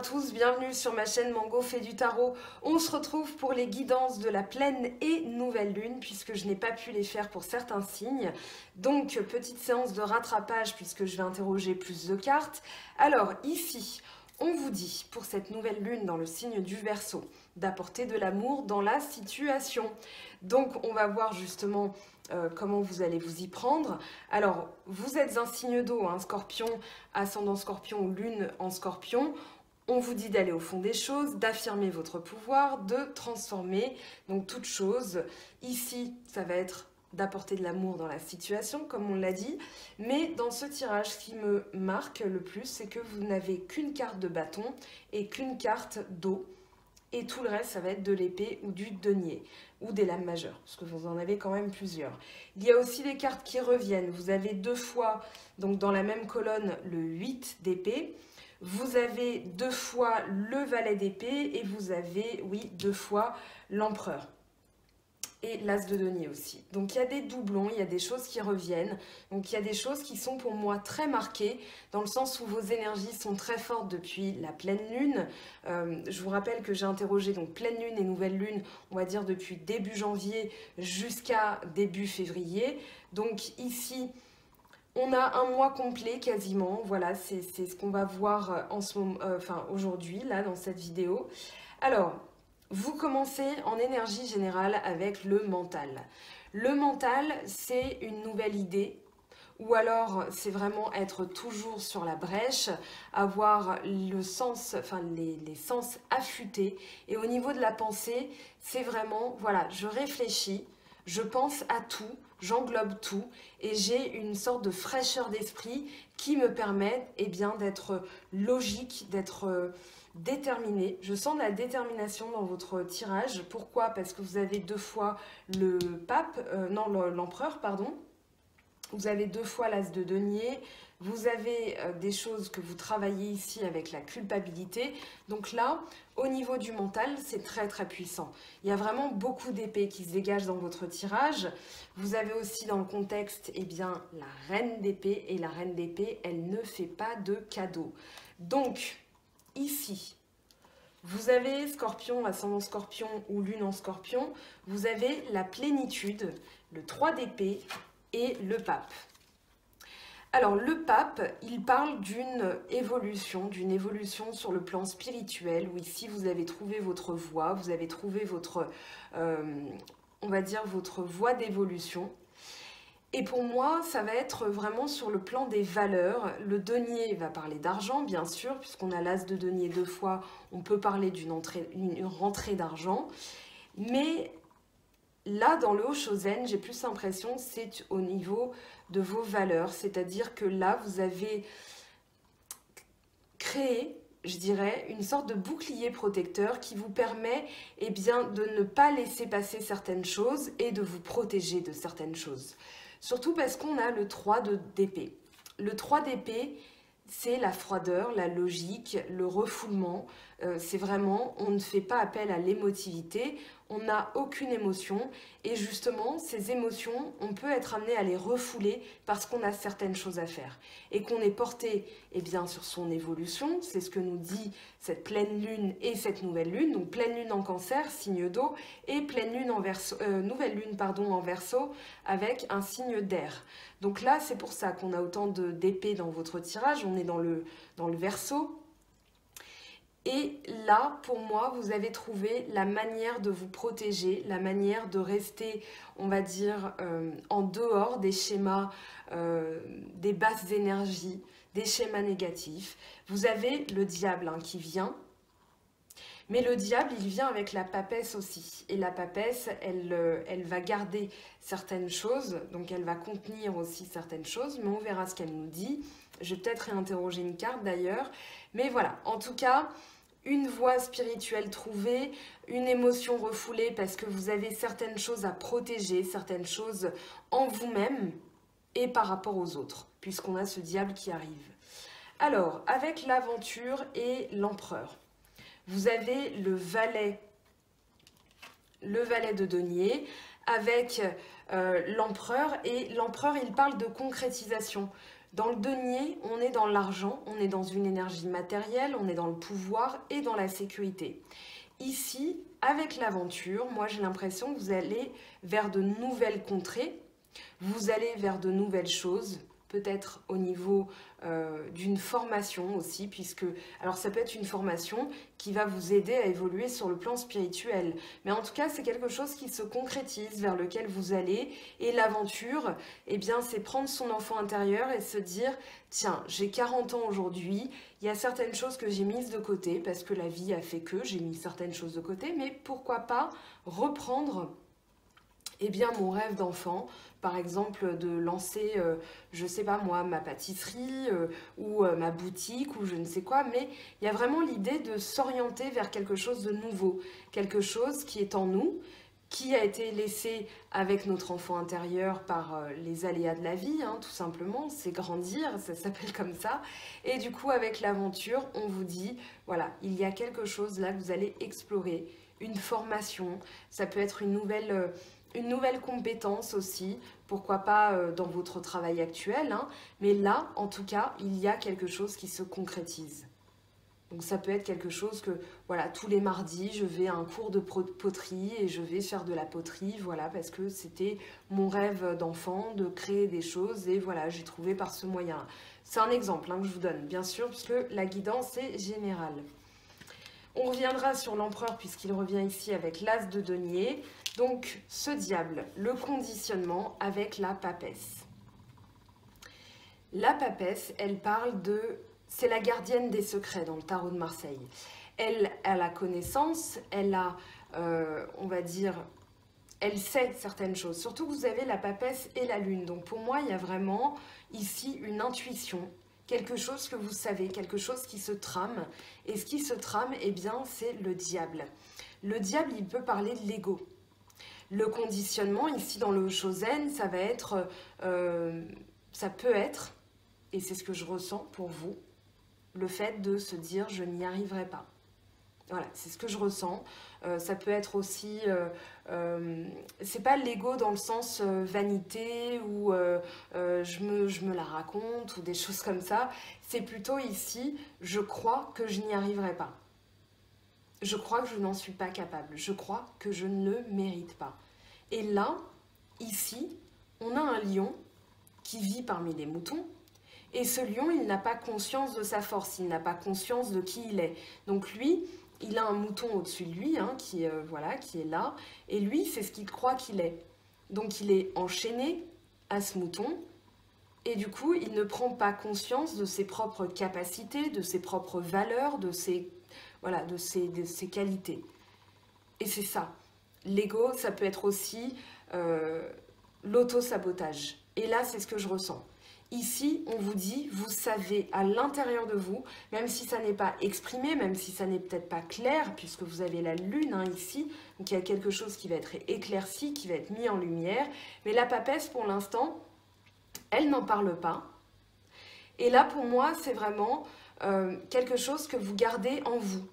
tous, bienvenue sur ma chaîne Mango fait du tarot. On se retrouve pour les guidances de la pleine et nouvelle lune puisque je n'ai pas pu les faire pour certains signes. Donc petite séance de rattrapage puisque je vais interroger plus de cartes. Alors ici, on vous dit pour cette nouvelle lune dans le signe du Verseau d'apporter de l'amour dans la situation. Donc on va voir justement comment vous allez vous y prendre. Alors, vous êtes un signe d'eau, hein, Scorpion, ascendant Scorpion ou lune en Scorpion. On vous dit d'aller au fond des choses, d'affirmer votre pouvoir, de transformer, donc toute chose. Ici, ça va être d'apporter de l'amour dans la situation, comme on l'a dit. Mais dans ce tirage, ce qui me marque le plus, c'est que vous n'avez qu'une carte de bâton et qu'une carte d'eau. Et tout le reste, ça va être de l'épée ou du denier, ou des lames majeures, parce que vous en avez quand même plusieurs. Il y a aussi des cartes qui reviennent. Vous avez deux fois, donc dans la même colonne, le 8 d'épée. Vous avez deux fois le valet d'épée, et vous avez, oui, deux fois l'empereur. Et l'as de denier aussi. Donc il y a des doublons, il y a des choses qui reviennent. Donc il y a des choses qui sont pour moi très marquées, dans le sens où vos énergies sont très fortes depuis la pleine lune. Je vous rappelle que j'ai interrogé donc pleine lune et nouvelle lune, on va dire depuis début janvier jusqu'à début février. Donc ici, on a un mois complet quasiment. Voilà, c'est ce qu'on va voir en ce moment, aujourd'hui, là, dans cette vidéo. Alors, vous commencez en énergie générale avec le mental. Le mental, c'est une nouvelle idée, ou alors c'est vraiment être toujours sur la brèche, avoir le sens, les sens affûtés. Et au niveau de la pensée, c'est vraiment, voilà, je réfléchis, je pense à tout, j'englobe tout, et j'ai une sorte de fraîcheur d'esprit qui me permet, eh bien, d'être logique, d'être déterminé. Je sens de la détermination dans votre tirage. Pourquoi? Parce que vous avez deux fois le pape, l'empereur, pardon. Vous avez deux fois l'as de denier. Vous avez des choses que vous travaillez ici avec la culpabilité. Donc là, au niveau du mental, c'est très très puissant. Il y a vraiment beaucoup d'épées qui se dégagent dans votre tirage. Vous avez aussi dans le contexte, eh bien, la reine d'épée. Et la reine d'épée, elle ne fait pas de cadeaux. Donc, ici, vous avez Scorpion, ascendant Scorpion ou lune en Scorpion, vous avez la plénitude, le 3 d'épée et le pape. Alors le pape, il parle d'une évolution sur le plan spirituel, où ici vous avez trouvé votre voie, vous avez trouvé votre, on va dire, votre voie d'évolution. Et pour moi, ça va être vraiment sur le plan des valeurs. Le denier va parler d'argent, bien sûr, puisqu'on a l'as de denier deux fois, on peut parler d'une rentrée d'argent. Mais là, dans le Haut-Shozen, j'ai plus l'impression que c'est au niveau de vos valeurs. C'est-à-dire que là, vous avez créé, je dirais, une sorte de bouclier protecteur qui vous permet, eh bien, de ne pas laisser passer certaines choses et de vous protéger de certaines choses. Surtout parce qu'on a le 3 d'épée. Le 3 d'épée, c'est la froideur, la logique, le refoulement. C'est vraiment, on ne fait pas appel à l'émotivité, on n'a aucune émotion. Et justement, ces émotions, on peut être amené à les refouler parce qu'on a certaines choses à faire. Et qu'on est porté, eh bien, sur son évolution. C'est ce que nous dit cette pleine lune et cette nouvelle lune. Donc pleine lune en Cancer, signe d'eau, et pleine lune en Verseau, nouvelle lune pardon, en Verseau avec un signe d'air. Donc là, c'est pour ça qu'on a autant d'épées dans votre tirage. On est dans le Verseau. Et là, pour moi, vous avez trouvé la manière de vous protéger, la manière de rester, on va dire, en dehors des schémas, des basses énergies, des schémas négatifs. Vous avez le diable hein, qui vient. Mais le diable, il vient avec la papesse aussi. Et la papesse, elle va garder certaines choses, donc elle va contenir aussi certaines choses, mais on verra ce qu'elle nous dit. Je vais peut-être réinterroger une carte d'ailleurs. Mais voilà, en tout cas, une voie spirituelle trouvée, une émotion refoulée parce que vous avez certaines choses à protéger, certaines choses en vous-même et par rapport aux autres, puisqu'on a ce diable qui arrive. Alors, avec l'aventure et l'empereur. Vous avez le valet de denier avec l'empereur. Et l'empereur, il parle de concrétisation. Dans le denier, on est dans l'argent, on est dans une énergie matérielle, on est dans le pouvoir et dans la sécurité. Ici, avec l'aventure, moi j'ai l'impression que vous allez vers de nouvelles contrées, vous allez vers de nouvelles choses, peut-être au niveau d'une formation aussi, puisque, alors ça peut être une formation qui va vous aider à évoluer sur le plan spirituel, mais en tout cas c'est quelque chose qui se concrétise, vers lequel vous allez, et l'aventure, eh bien c'est prendre son enfant intérieur et se dire, tiens, j'ai 40 ans aujourd'hui, il y a certaines choses que j'ai mises de côté, parce que la vie a fait que j'ai mis certaines choses de côté, mais pourquoi pas reprendre eh bien, mon rêve d'enfant, par exemple de lancer, je sais pas moi, ma pâtisserie ou ma boutique ou je ne sais quoi, mais il y a vraiment l'idée de s'orienter vers quelque chose de nouveau, quelque chose qui est en nous, qui a été laissé avec notre enfant intérieur par les aléas de la vie, hein, tout simplement, c'est grandir, ça s'appelle comme ça, et du coup avec l'aventure, on vous dit, voilà, il y a quelque chose là que vous allez explorer, une formation, ça peut être une nouvelle compétence aussi, pourquoi pas dans votre travail actuel, hein, mais là, en tout cas, il y a quelque chose qui se concrétise. Donc ça peut être quelque chose que, voilà, tous les mardis, je vais à un cours de poterie et je vais faire de la poterie, voilà, parce que c'était mon rêve d'enfant de créer des choses et voilà, j'ai trouvé par ce moyen. C'est un exemple hein, que je vous donne, bien sûr, puisque la guidance est générale. On reviendra sur l'empereur puisqu'il revient ici avec l'as de denier. Donc, ce diable, le conditionnement avec la papesse. La papesse, elle parle de... C'est la gardienne des secrets dans le tarot de Marseille. Elle a la connaissance, elle a, on va dire, elle sait certaines choses. Surtout que vous avez la papesse et la lune. Donc, pour moi, il y a vraiment ici une intuition. Quelque chose que vous savez, quelque chose qui se trame. Et ce qui se trame, eh bien, c'est le diable. Le diable, il peut parler de l'ego. Le conditionnement, ici dans le Shosen, ça va être, ça peut être, et c'est ce que je ressens pour vous, le fait de se dire je n'y arriverai pas. Voilà, c'est ce que je ressens. Ça peut être aussi, c'est pas l'ego dans le sens vanité ou je me la raconte ou des choses comme ça. C'est plutôt ici, je crois que je n'y arriverai pas. Je crois que je n'en suis pas capable. Je crois que je ne le mérite pas. Et là, ici, on a un lion qui vit parmi les moutons. Et ce lion, il n'a pas conscience de sa force. Il n'a pas conscience de qui il est. Donc lui, il a un mouton au-dessus de lui, hein, voilà, qui est là. Et lui, c'est ce qu'il croit qu'il est. Donc il est enchaîné à ce mouton. Et du coup, il ne prend pas conscience de ses propres capacités, de ses propres valeurs, de ses qualités. Et c'est ça. L'ego, ça peut être aussi l'auto-sabotage. Et là, c'est ce que je ressens. Ici, on vous dit, vous savez à l'intérieur de vous, même si ça n'est pas exprimé, même si ça n'est peut-être pas clair, puisque vous avez la lune hein, ici, donc il y a quelque chose qui va être éclairci, qui va être mis en lumière. Mais la papesse, pour l'instant, elle n'en parle pas. Et là, pour moi, c'est vraiment quelque chose que vous gardez en vous.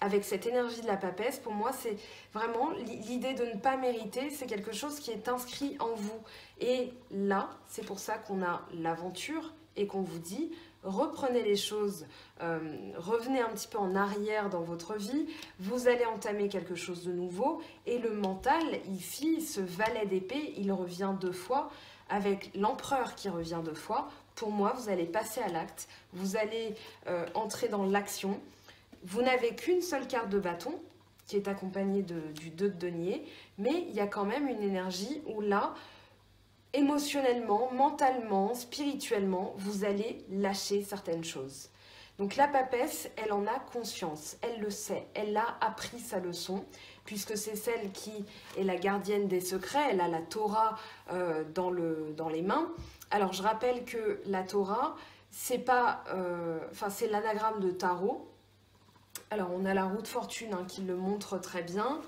Avec cette énergie de la papesse, pour moi, c'est vraiment l'idée de ne pas mériter, c'est quelque chose qui est inscrit en vous. Et là, c'est pour ça qu'on a l'aventure et qu'on vous dit, reprenez les choses, revenez un petit peu en arrière dans votre vie, vous allez entamer quelque chose de nouveau. Et le mental, ici, ce valet d'épée, il revient 2 fois, avec l'empereur qui revient 2 fois. Pour moi, vous allez passer à l'acte, vous allez entrer dans l'action. Vous n'avez qu'une seule carte de bâton qui est accompagnée du 2 de denier, mais il y a quand même une énergie où là, émotionnellement, mentalement, spirituellement, vous allez lâcher certaines choses. Donc la papesse, elle en a conscience, elle le sait, elle a appris sa leçon, puisque c'est celle qui est la gardienne des secrets, elle a la Torah dans les mains. Alors je rappelle que la Torah, c'est pas, c'est l'anagramme de tarot. Alors, on a la roue de fortune hein, qui le montre très bien.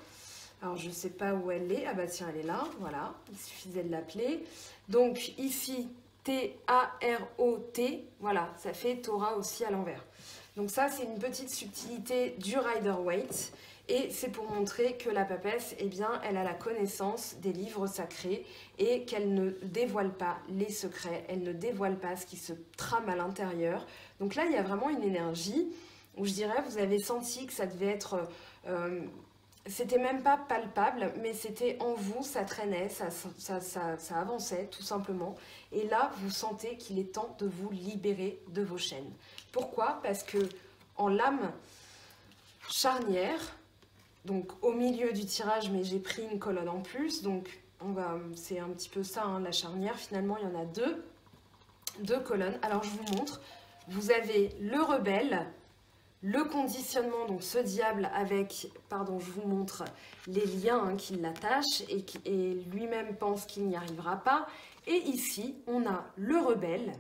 Alors, je ne sais pas où elle est. Ah bah tiens, elle est là. Voilà, il suffisait de l'appeler. Donc, ici, T-A-R-O-T. Voilà, ça fait Torah aussi à l'envers. Donc ça, c'est une petite subtilité du Rider-Waite. Et c'est pour montrer que la papesse, eh bien, elle a la connaissance des livres sacrés et qu'elle ne dévoile pas les secrets, elle ne dévoile pas ce qui se trame à l'intérieur. Donc là, il y a vraiment une énergie où je dirais, vous avez senti que ça devait être... c'était même pas palpable, mais c'était en vous, ça traînait, ça avançait tout simplement. Et là, vous sentez qu'il est temps de vous libérer de vos chaînes. Pourquoi? Parce que en lame charnière, donc au milieu du tirage, mais j'ai pris une colonne en plus, donc c'est un petit peu ça, hein, la charnière. Finalement, il y en a deux colonnes. Alors, je vous montre. Vous avez le rebelle, le conditionnement, donc ce diable avec, pardon, je vous montre les liens hein, qui l'attachent et lui-même pense qu'il n'y arrivera pas. Et ici, on a le rebelle.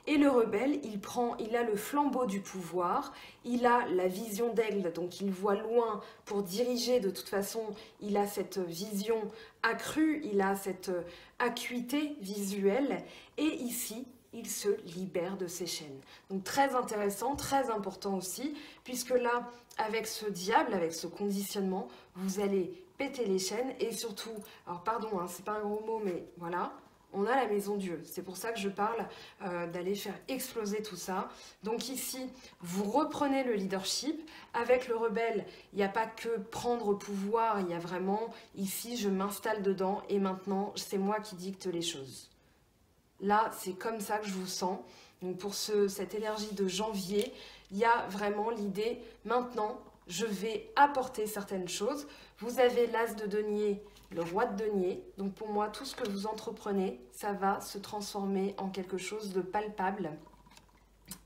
Et le rebelle, il a le flambeau du pouvoir, il a la vision d'aigle, donc il voit loin pour diriger. De toute façon, il a cette vision accrue, il a cette acuité visuelle. Et ici, il se libère de ses chaînes. Donc très intéressant, très important aussi, puisque là, avec ce diable, avec ce conditionnement, vous allez péter les chaînes et surtout, alors pardon, hein, c'est pas un gros mot, mais voilà, on a la maison Dieu. C'est pour ça que je parle d'aller faire exploser tout ça. Donc ici, vous reprenez le leadership. Avec le rebelle, il n'y a pas que prendre pouvoir, il y a vraiment, ici, je m'installe dedans et maintenant, c'est moi qui dicte les choses. Là, c'est comme ça que je vous sens. Donc pour cette énergie de janvier, il y a vraiment l'idée, maintenant, je vais apporter certaines choses. Vous avez l'as de denier, le roi de denier. Donc pour moi, tout ce que vous entreprenez, ça va se transformer en quelque chose de palpable.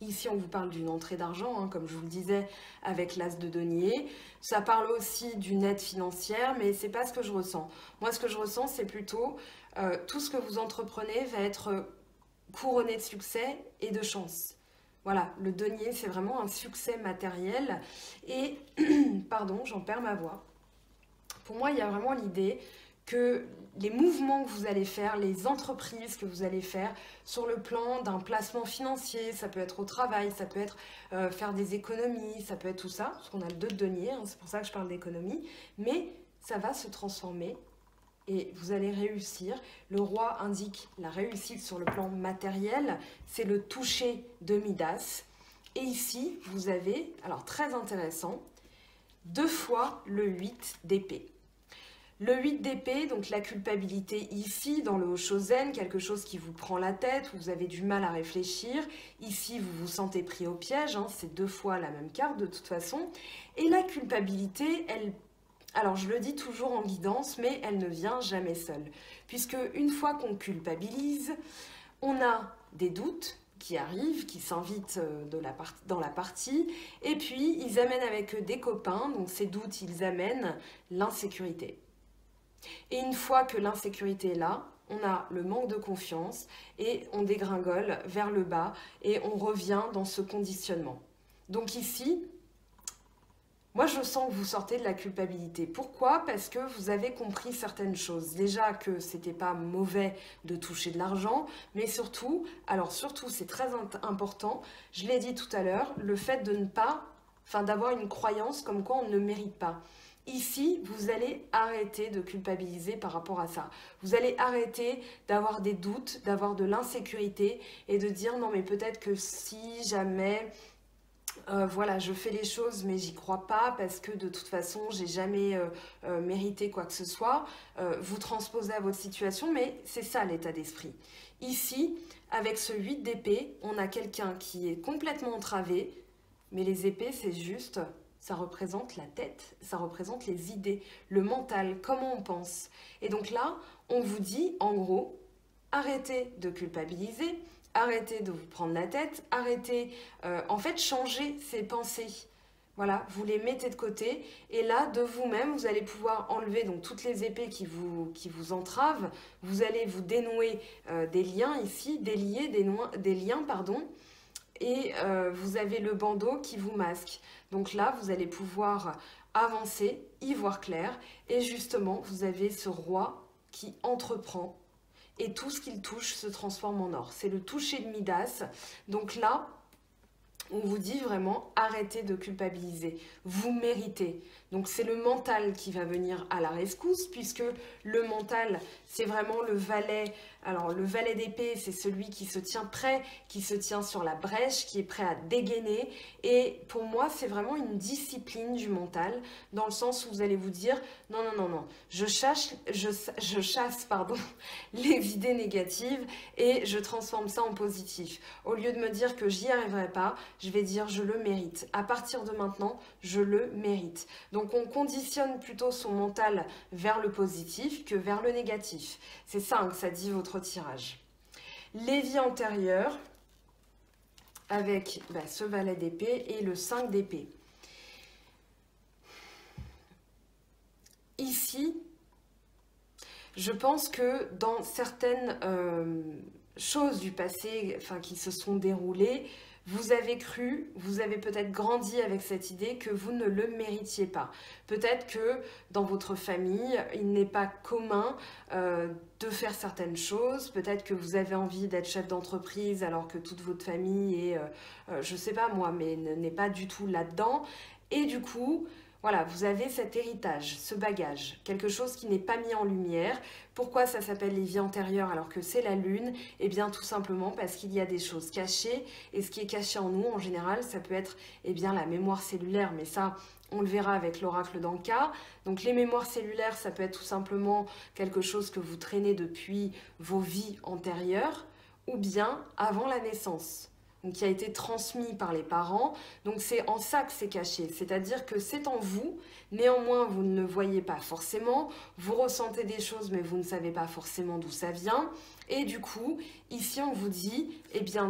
Ici, on vous parle d'une entrée d'argent, hein, comme je vous le disais, avec l'as de denier. Ça parle aussi d'une aide financière, mais ce n'est pas ce que je ressens. Moi, ce que je ressens, c'est plutôt tout ce que vous entreprenez va être couronné de succès et de chance. Voilà, le denier, c'est vraiment un succès matériel. Et, pardon, j'en perds ma voix. Pour moi, il y a vraiment l'idée que les mouvements que vous allez faire, les entreprises que vous allez faire sur le plan d'un placement financier, ça peut être au travail, ça peut être faire des économies, ça peut être tout ça, parce qu'on a le 2 de denier, hein, c'est pour ça que je parle d'économie, mais ça va se transformer et vous allez réussir. Le roi indique la réussite sur le plan matériel, c'est le toucher de Midas. Et ici, vous avez, alors très intéressant, 2 fois le 8 d'épée. Le 8 d'épée, donc la culpabilité ici, dans le Hoshozen, quelque chose qui vous prend la tête, vous avez du mal à réfléchir. Ici, vous vous sentez pris au piège, hein, c'est 2 fois la même carte de toute façon. Et la culpabilité, elle, alors je le dis toujours en guidance, mais elle ne vient jamais seule. Puisque une fois qu'on culpabilise, on a des doutes qui arrivent, qui s'invitent dans la partie, et puis ils amènent avec eux des copains, donc ces doutes, ils amènent l'insécurité. Et une fois que l'insécurité est là, on a le manque de confiance et on dégringole vers le bas et on revient dans ce conditionnement. Donc ici, moi je sens que vous sortez de la culpabilité. Pourquoi? Parce que vous avez compris certaines choses. Déjà que c'était pas mauvais de toucher de l'argent, mais surtout, alors surtout c'est très important, je l'ai dit tout à l'heure, le fait de ne pas, d'avoir une croyance comme quoi on ne mérite pas. Ici, vous allez arrêter de culpabiliser par rapport à ça. Vous allez arrêter d'avoir des doutes, d'avoir de l'insécurité et de dire non mais peut-être que si jamais voilà, je fais les choses mais j'y crois pas parce que de toute façon j'ai jamais mérité quoi que ce soit. Vous transposez à votre situation, mais c'est ça l'état d'esprit. Ici, avec ce 8 d'épée, on a quelqu'un qui est complètement entravé, mais les épées c'est juste... Ça représente la tête, ça représente les idées, le mental, comment on pense. Et donc là, on vous dit, en gros, arrêtez de culpabiliser, arrêtez de vous prendre la tête, arrêtez, en fait, changez ces pensées. Voilà, vous les mettez de côté et là, de vous-même, vous allez pouvoir enlever donc toutes les épées qui vous entravent. Vous allez vous dénouer des liens ici, délier des liens, pardon. Et vous avez le bandeau qui vous masque. Donc là, vous allez pouvoir avancer, y voir clair. Et justement, vous avez ce roi qui entreprend. Et tout ce qu'il touche se transforme en or. C'est le toucher de Midas. Donc là, On vous dit vraiment, arrêtez de culpabiliser, vous méritez. Donc c'est le mental qui va venir à la rescousse, puisque le mental, c'est vraiment le valet. Alors le valet d'épée, c'est celui qui se tient prêt, qui se tient sur la brèche, qui est prêt à dégainer. Et pour moi, c'est vraiment une discipline du mental, dans le sens où vous allez vous dire, non, non, non, non, je chasse pardon, les idées négatives et je transforme ça en positif. Au lieu de me dire que j'y arriverai pas, je vais dire je le mérite. À partir de maintenant, je le mérite. Donc on conditionne plutôt son mental vers le positif que vers le négatif. C'est ça que ça dit votre tirage. Les vies antérieures avec ce valet d'épée et le 5 d'épée. Ici, je pense que dans certaines choses du passé qui se sont déroulées, vous avez cru, vous avez peut-être grandi avec cette idée que vous ne le méritiez pas. Peut-être que dans votre famille, il n'est pas commun de faire certaines choses. Peut-être que vous avez envie d'être chef d'entreprise alors que toute votre famille est, je sais pas moi, mais n'est pas du tout là-dedans. Et du coup, voilà, vous avez cet héritage, ce bagage, quelque chose qui n'est pas mis en lumière. Pourquoi ça s'appelle les vies antérieures alors que c'est la lune? Eh bien tout simplement parce qu'il y a des choses cachées, et ce qui est caché en nous, en général, ça peut être la mémoire cellulaire, mais ça, on le verra avec l'oracle d'Anka. Donc les mémoires cellulaires, ça peut être tout simplement quelque chose que vous traînez depuis vos vies antérieures, ou bien avant la naissance. Donc qui a été transmis par les parents. Donc c'est en ça que c'est caché, c'est-à-dire que c'est en vous, néanmoins vous ne le voyez pas forcément, vous ressentez des choses mais vous ne savez pas forcément d'où ça vient. Et du coup, ici on vous dit,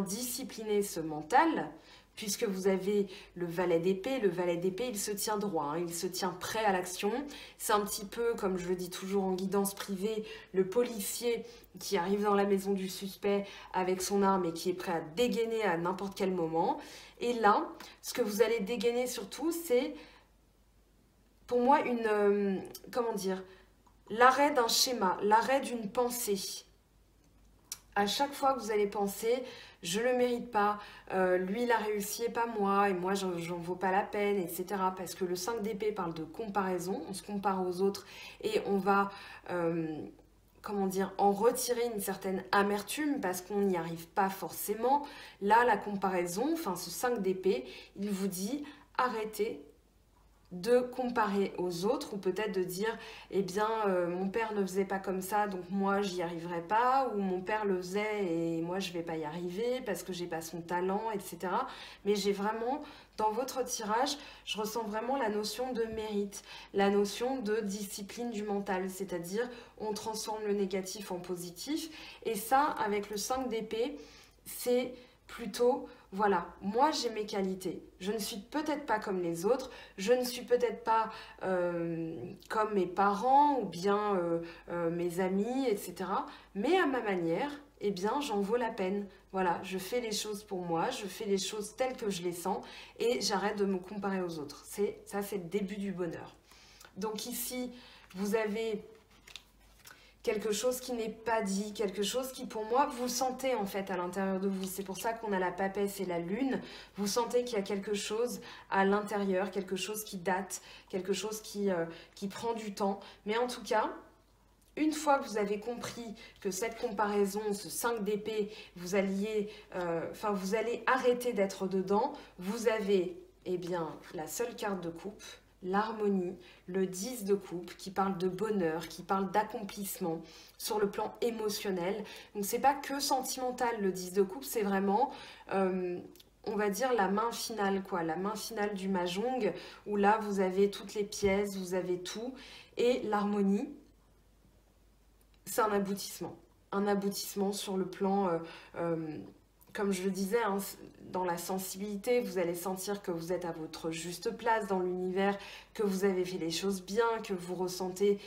disciplinez ce mental, puisque vous avez le valet d'épée. Le valet d'épée, il se tient droit, il se tient prêt à l'action. C'est un petit peu, comme je le dis toujours en guidance privée, le policier qui arrive dans la maison du suspect avec son arme et qui est prêt à dégainer à n'importe quel moment. Et là, ce que vous allez dégainer surtout, c'est, pour moi, l'arrêt d'un schéma, l'arrêt d'une pensée. À chaque fois que vous allez penser, je le mérite pas, lui il a réussi et pas moi, et moi j'en vaux pas la peine, etc. Parce que le 5 d'épée parle de comparaison, on se compare aux autres et on va, en retirer une certaine amertume parce qu'on n'y arrive pas forcément. Là, la comparaison, ce 5 d'épée, il vous dit arrêtez de comparer aux autres, ou peut-être de dire mon père ne faisait pas comme ça donc moi j'y arriverai pas, ou mon père le faisait et moi je vais pas y arriver parce que j'ai pas son talent, etc. Mais j'ai vraiment, dans votre tirage, je ressens vraiment la notion de mérite, la notion de discipline du mental, c'est-à-dire on transforme le négatif en positif. Et ça, avec le 5 d'épée, c'est plutôt, voilà, moi j'ai mes qualités, je ne suis peut-être pas comme les autres, je ne suis peut-être pas comme mes parents ou bien mes amis, etc. Mais à ma manière, j'en vaux la peine. Voilà, je fais les choses pour moi, je fais les choses telles que je les sens et j'arrête de me comparer aux autres. Ça, c'est le début du bonheur. Donc ici, vous avez quelque chose qui n'est pas dit, quelque chose qui pour moi, vous sentez en fait à l'intérieur de vous. C'est pour ça qu'on a la papesse et la lune. Vous sentez qu'il y a quelque chose à l'intérieur, quelque chose qui date, quelque chose qui prend du temps. Mais en tout cas, une fois que vous avez compris que cette comparaison, ce 5 d'épée, vous allez arrêter d'être dedans, vous avez la seule carte de coupe, l'harmonie, le 10 de coupe qui parle de bonheur, qui parle d'accomplissement sur le plan émotionnel. Donc c'est pas que sentimental le 10 de coupe, c'est vraiment on va dire la main finale la main finale du mahjong, où là vous avez toutes les pièces, vous avez tout. Et l'harmonie, c'est un aboutissement sur le plan comme je le disais, dans la sensibilité, vous allez sentir que vous êtes à votre juste place dans l'univers, que vous avez fait les choses bien, que vous ressentez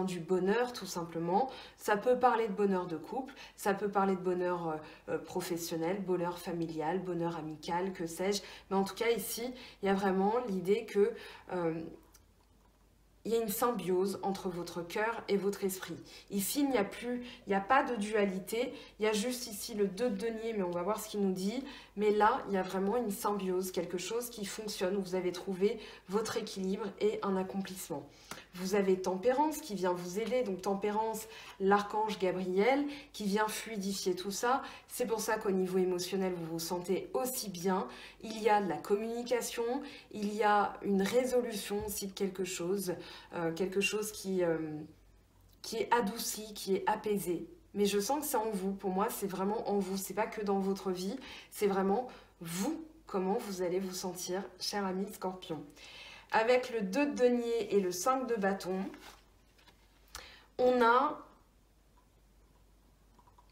du bonheur tout simplement. Ça peut parler de bonheur de couple, ça peut parler de bonheur professionnel, bonheur familial, bonheur amical, que sais-je. Mais en tout cas ici, il y a vraiment l'idée que il y a une symbiose entre votre cœur et votre esprit. Ici, il n'y a pas de dualité, il y a juste ici le 2 de denier, mais on va voir ce qu'il nous dit. Mais là, il y a vraiment une symbiose, quelque chose qui fonctionne, où vous avez trouvé votre équilibre et un accomplissement. Vous avez Tempérance qui vient vous aider, donc Tempérance, l'archange Gabriel, qui vient fluidifier tout ça. C'est pour ça qu'au niveau émotionnel, vous vous sentez aussi bien. Il y a de la communication, il y a une résolution aussi de quelque chose qui est adouci, qui est apaisé. Mais je sens que c'est en vous. Pour moi, c'est vraiment en vous. C'est pas que dans votre vie, c'est vraiment vous, comment vous allez vous sentir, cher ami Scorpion. Avec le 2 de denier et le 5 de bâton, on a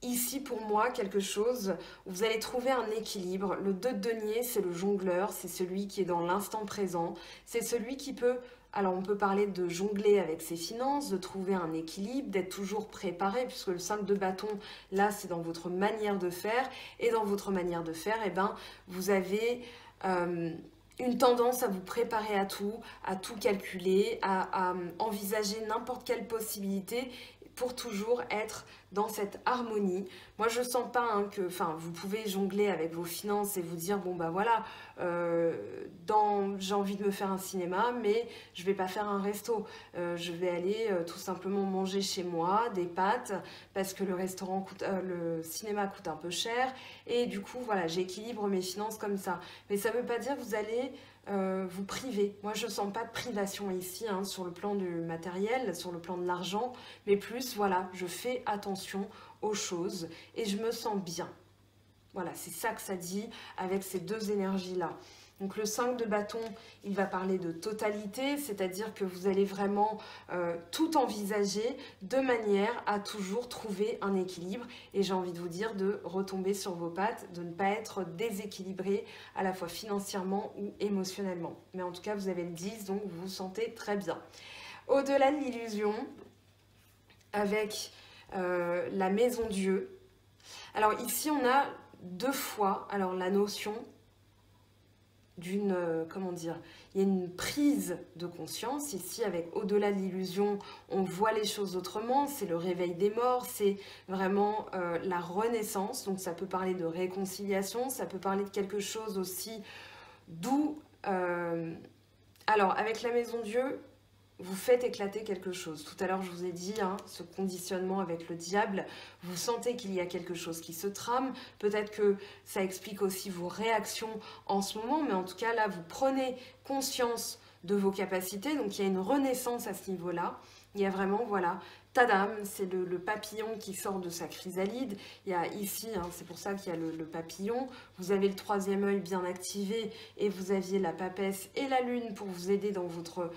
ici pour moi quelque chose où vous allez trouver un équilibre. Le 2 de denier, c'est le jongleur, c'est celui qui est dans l'instant présent, c'est celui qui peut, alors on peut parler de jongler avec ses finances, de trouver un équilibre, d'être toujours préparé, puisque le 5 de bâton, là c'est dans votre manière de faire, et dans votre manière de faire, eh ben, vous avez une tendance à vous préparer à tout calculer, à envisager n'importe quelle possibilité pour toujours être dans cette harmonie. Moi, je sens pas que, vous pouvez jongler avec vos finances et vous dire, bon bah voilà, j'ai envie de me faire un cinéma, mais je vais pas faire un resto. Je vais aller tout simplement manger chez moi des pâtes parce que le cinéma coûte un peu cher et du coup, voilà, j'équilibre mes finances comme ça. Mais ça veut pas dire que vous allez vous priver. Moi, je sens pas de privation ici, sur le plan du matériel, sur le plan de l'argent, mais plus, voilà, je fais attention aux choses et je me sens bien. Voilà, c'est ça que ça dit avec ces deux énergies-là. Donc le 5 de bâton, il va parler de totalité, c'est-à-dire que vous allez vraiment tout envisager de manière à toujours trouver un équilibre. Et j'ai envie de vous dire de retomber sur vos pattes, de ne pas être déséquilibré à la fois financièrement ou émotionnellement. Mais en tout cas, vous avez le 10, donc vous vous sentez très bien. Au-delà de l'illusion, avec la maison Dieu. Alors ici, on a deux fois la notion d'une, il y a une prise de conscience. Ici, avec au-delà de l'illusion, on voit les choses autrement. C'est le réveil des morts, c'est vraiment la renaissance. Donc ça peut parler de réconciliation, ça peut parler de quelque chose aussi d'où... alors, avec la maison Dieu, vous faites éclater quelque chose. Tout à l'heure, je vous ai dit, ce conditionnement avec le diable, vous sentez qu'il y a quelque chose qui se trame. Peut-être que ça explique aussi vos réactions en ce moment, mais en tout cas, là, vous prenez conscience de vos capacités. Donc, il y a une renaissance à ce niveau-là. Il y a vraiment, voilà, tadam, c'est le papillon qui sort de sa chrysalide. Il y a ici, c'est pour ça qu'il y a le papillon. Vous avez le troisième œil bien activé et vous aviez la papesse et la lune pour vous aider dans votre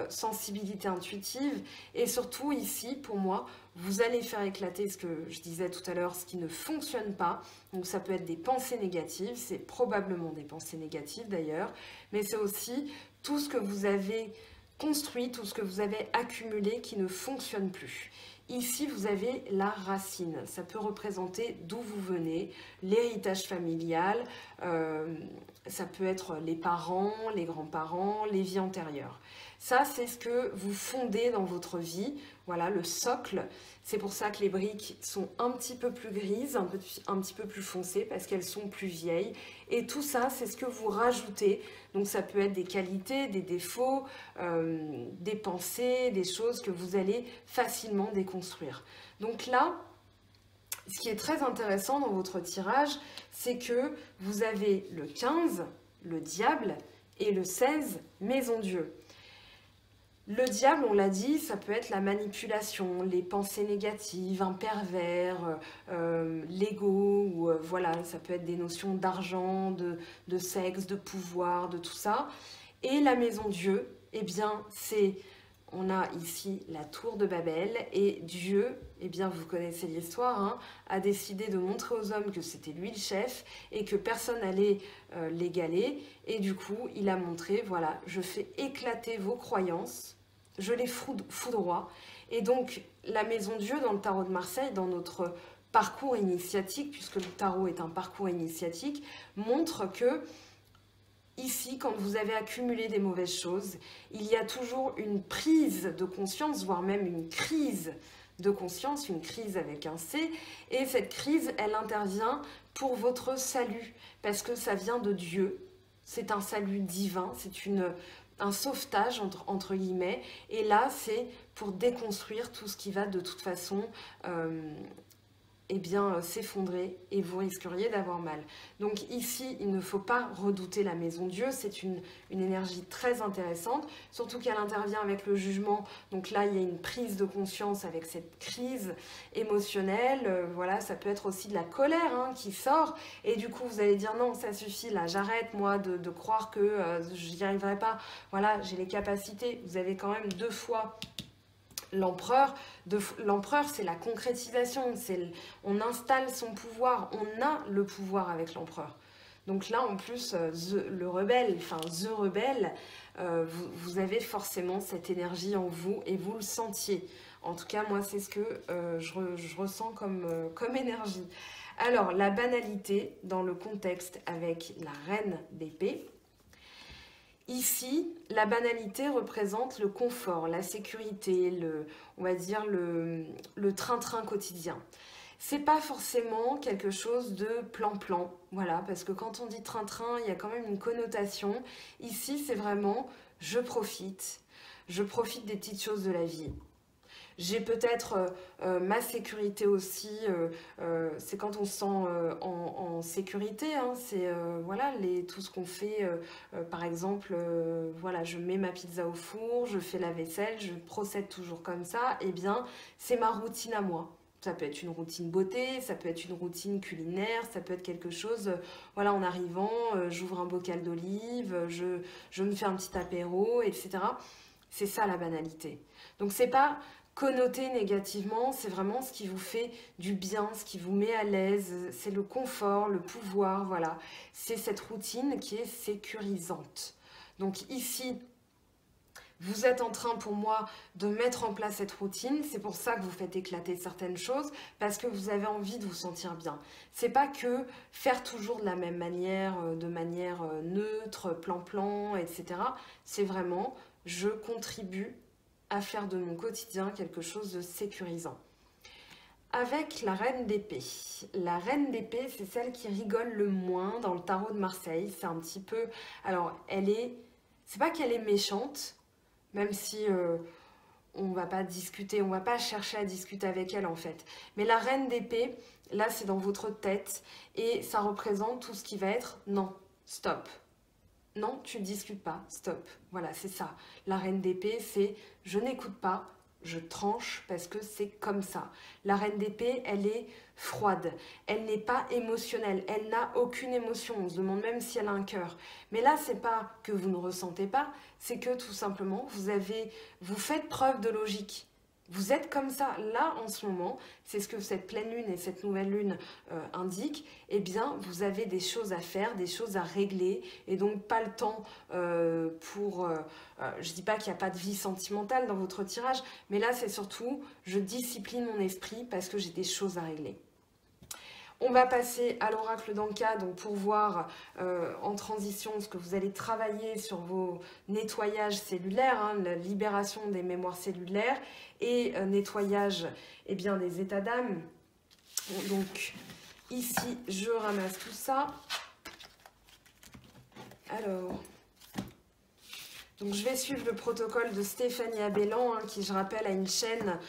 sensibilité intuitive. Et surtout ici, pour moi, vous allez faire éclater ce que je disais tout à l'heure, ce qui ne fonctionne pas. Donc ça peut être des pensées négatives, c'est probablement des pensées négatives d'ailleurs, mais c'est aussi tout ce que vous avez construit, tout ce que vous avez accumulé qui ne fonctionne plus. Ici, vous avez la racine. Ça peut représenter d'où vous venez, l'héritage familial, ça peut être les parents, les grands-parents, les vies antérieures. Ça, c'est ce que vous fondez dans votre vie. Voilà, le socle. C'est pour ça que les briques sont un petit peu plus grises, un petit peu plus foncées, parce qu'elles sont plus vieilles. Et tout ça, c'est ce que vous rajoutez. Donc, ça peut être des qualités, des défauts, des pensées, des choses que vous allez facilement déconstruire. Donc là, ce qui est très intéressant dans votre tirage, c'est que vous avez le 15, le diable, et le 16, maison Dieu. Le diable, on l'a dit, ça peut être la manipulation, les pensées négatives, un pervers, l'ego, ou voilà, ça peut être des notions d'argent, de sexe, de pouvoir, de tout ça. Et la maison Dieu, eh bien, on a ici la tour de Babel, et Dieu, eh bien, vous connaissez l'histoire, a décidé de montrer aux hommes que c'était lui le chef et que personne n'allait l'égaler. Et du coup, il a montré, voilà, je fais éclater vos croyances, je les foudroie. Et donc, la maison Dieu dans le tarot de Marseille, dans notre parcours initiatique, puisque le tarot est un parcours initiatique, montre que Ici, quand vous avez accumulé des mauvaises choses, il y a toujours une prise de conscience, voire même une crise de conscience, une crise avec un C, et cette crise, elle intervient pour votre salut, parce que ça vient de Dieu, c'est un salut divin, c'est un sauvetage entre guillemets, et là c'est pour déconstruire tout ce qui va de toute façon eh bien, s'effondrer et vous risqueriez d'avoir mal. Donc ici, il ne faut pas redouter la maison Dieu, c'est une énergie très intéressante, surtout qu'elle intervient avec le jugement. Donc là, il y a une prise de conscience avec cette crise émotionnelle. Voilà, ça peut être aussi de la colère hein, qui sort. Et du coup, vous allez dire non, ça suffit, là, j'arrête moi de croire que je n'y arriverai pas. Voilà, j'ai les capacités. Vous avez quand même 2 fois l'empereur. L'empereur, c'est la concrétisation, on installe son pouvoir, on a le pouvoir avec l'empereur. Donc là, en plus, le rebelle, enfin, The Rebelle, vous avez forcément cette énergie en vous et vous le sentiez. En tout cas, moi, c'est ce que je ressens comme énergie. Alors, la banalité dans le contexte avec la reine d'épée. Ici, la banalité représente le confort, la sécurité, on va dire le train-train quotidien. C'est pas forcément quelque chose de plan-plan, voilà, parce que quand on dit train-train, il y a quand même une connotation. Ici, c'est vraiment je profite des petites choses de la vie. J'ai peut-être ma sécurité aussi, c'est quand on se sent en sécurité, hein, c'est voilà, tout ce qu'on fait, par exemple, voilà, je mets ma pizza au four, je fais la vaisselle, je procède toujours comme ça, et bien c'est ma routine à moi. Ça peut être une routine beauté, ça peut être une routine culinaire, ça peut être quelque chose, voilà, en arrivant, j'ouvre un bocal d'olive, je me fais un petit apéro, etc. C'est ça la banalité. Donc c'est pas connoté négativement, c'est vraiment ce qui vous fait du bien, ce qui vous met à l'aise, c'est le confort, le pouvoir, voilà. C'est cette routine qui est sécurisante. Donc ici, vous êtes en train pour moi de mettre en place cette routine, c'est pour ça que vous faites éclater certaines choses, parce que vous avez envie de vous sentir bien. C'est pas que faire toujours de la même manière, de manière neutre, plan-plan, etc. C'est vraiment, je contribue à faire de mon quotidien quelque chose de sécurisant. Avec la reine d'épée. La reine d'épée, c'est celle qui rigole le moins dans le tarot de Marseille. C'est un petit peu... Alors, c'est pas qu'elle est méchante, même si on va pas discuter, on va pas chercher à discuter avec elle en fait. Mais la reine d'épée, là, c'est dans votre tête et ça représente tout ce qui va être non, stop. Non, tu ne discutes pas, stop. Voilà, c'est ça. La reine d'épée, c'est je n'écoute pas, je tranche parce que c'est comme ça. La reine d'épée, elle est froide, elle n'est pas émotionnelle, elle n'a aucune émotion. On se demande même si elle a un cœur. Mais là, c'est pas que vous ne ressentez pas, c'est que tout simplement, vous faites preuve de logique. Vous êtes comme ça, là en ce moment, c'est ce que cette pleine lune et cette nouvelle lune indiquent, eh bien vous avez des choses à faire, des choses à régler, et donc pas le temps je dis pas qu'il n'y a pas de vie sentimentale dans votre tirage, mais là c'est surtout, je discipline mon esprit parce que j'ai des choses à régler. On va passer à l'oracle d'Anka, donc pour voir en transition ce que vous allez travailler sur vos nettoyages cellulaires, hein, la libération des mémoires cellulaires et nettoyage eh bien, des états d'âme. Donc ici, je ramasse tout ça. Alors... Donc, je vais suivre le protocole de Stéphanie Abellan, hein, qui, je rappelle, a une chaîne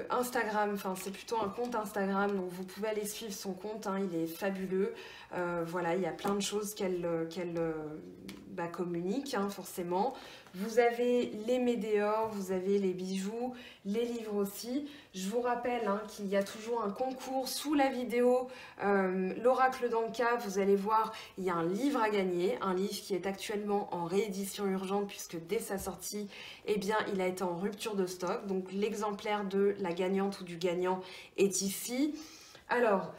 Instagram. Enfin, c'est plutôt un compte Instagram, donc vous pouvez aller suivre son compte. Hein, il est fabuleux. Voilà, il y a plein de choses qu'elle communique, hein, forcément. Vous avez les météores, vous avez les bijoux, les livres aussi. Je vous rappelle hein, qu'il y a toujours un concours sous la vidéo. L'oracle d'Anka, vous allez voir, il y a un livre à gagner. Un livre qui est actuellement en réédition urgente puisque dès sa sortie, eh bien, il a été en rupture de stock. Donc l'exemplaire de la gagnante ou du gagnant est ici. Alors,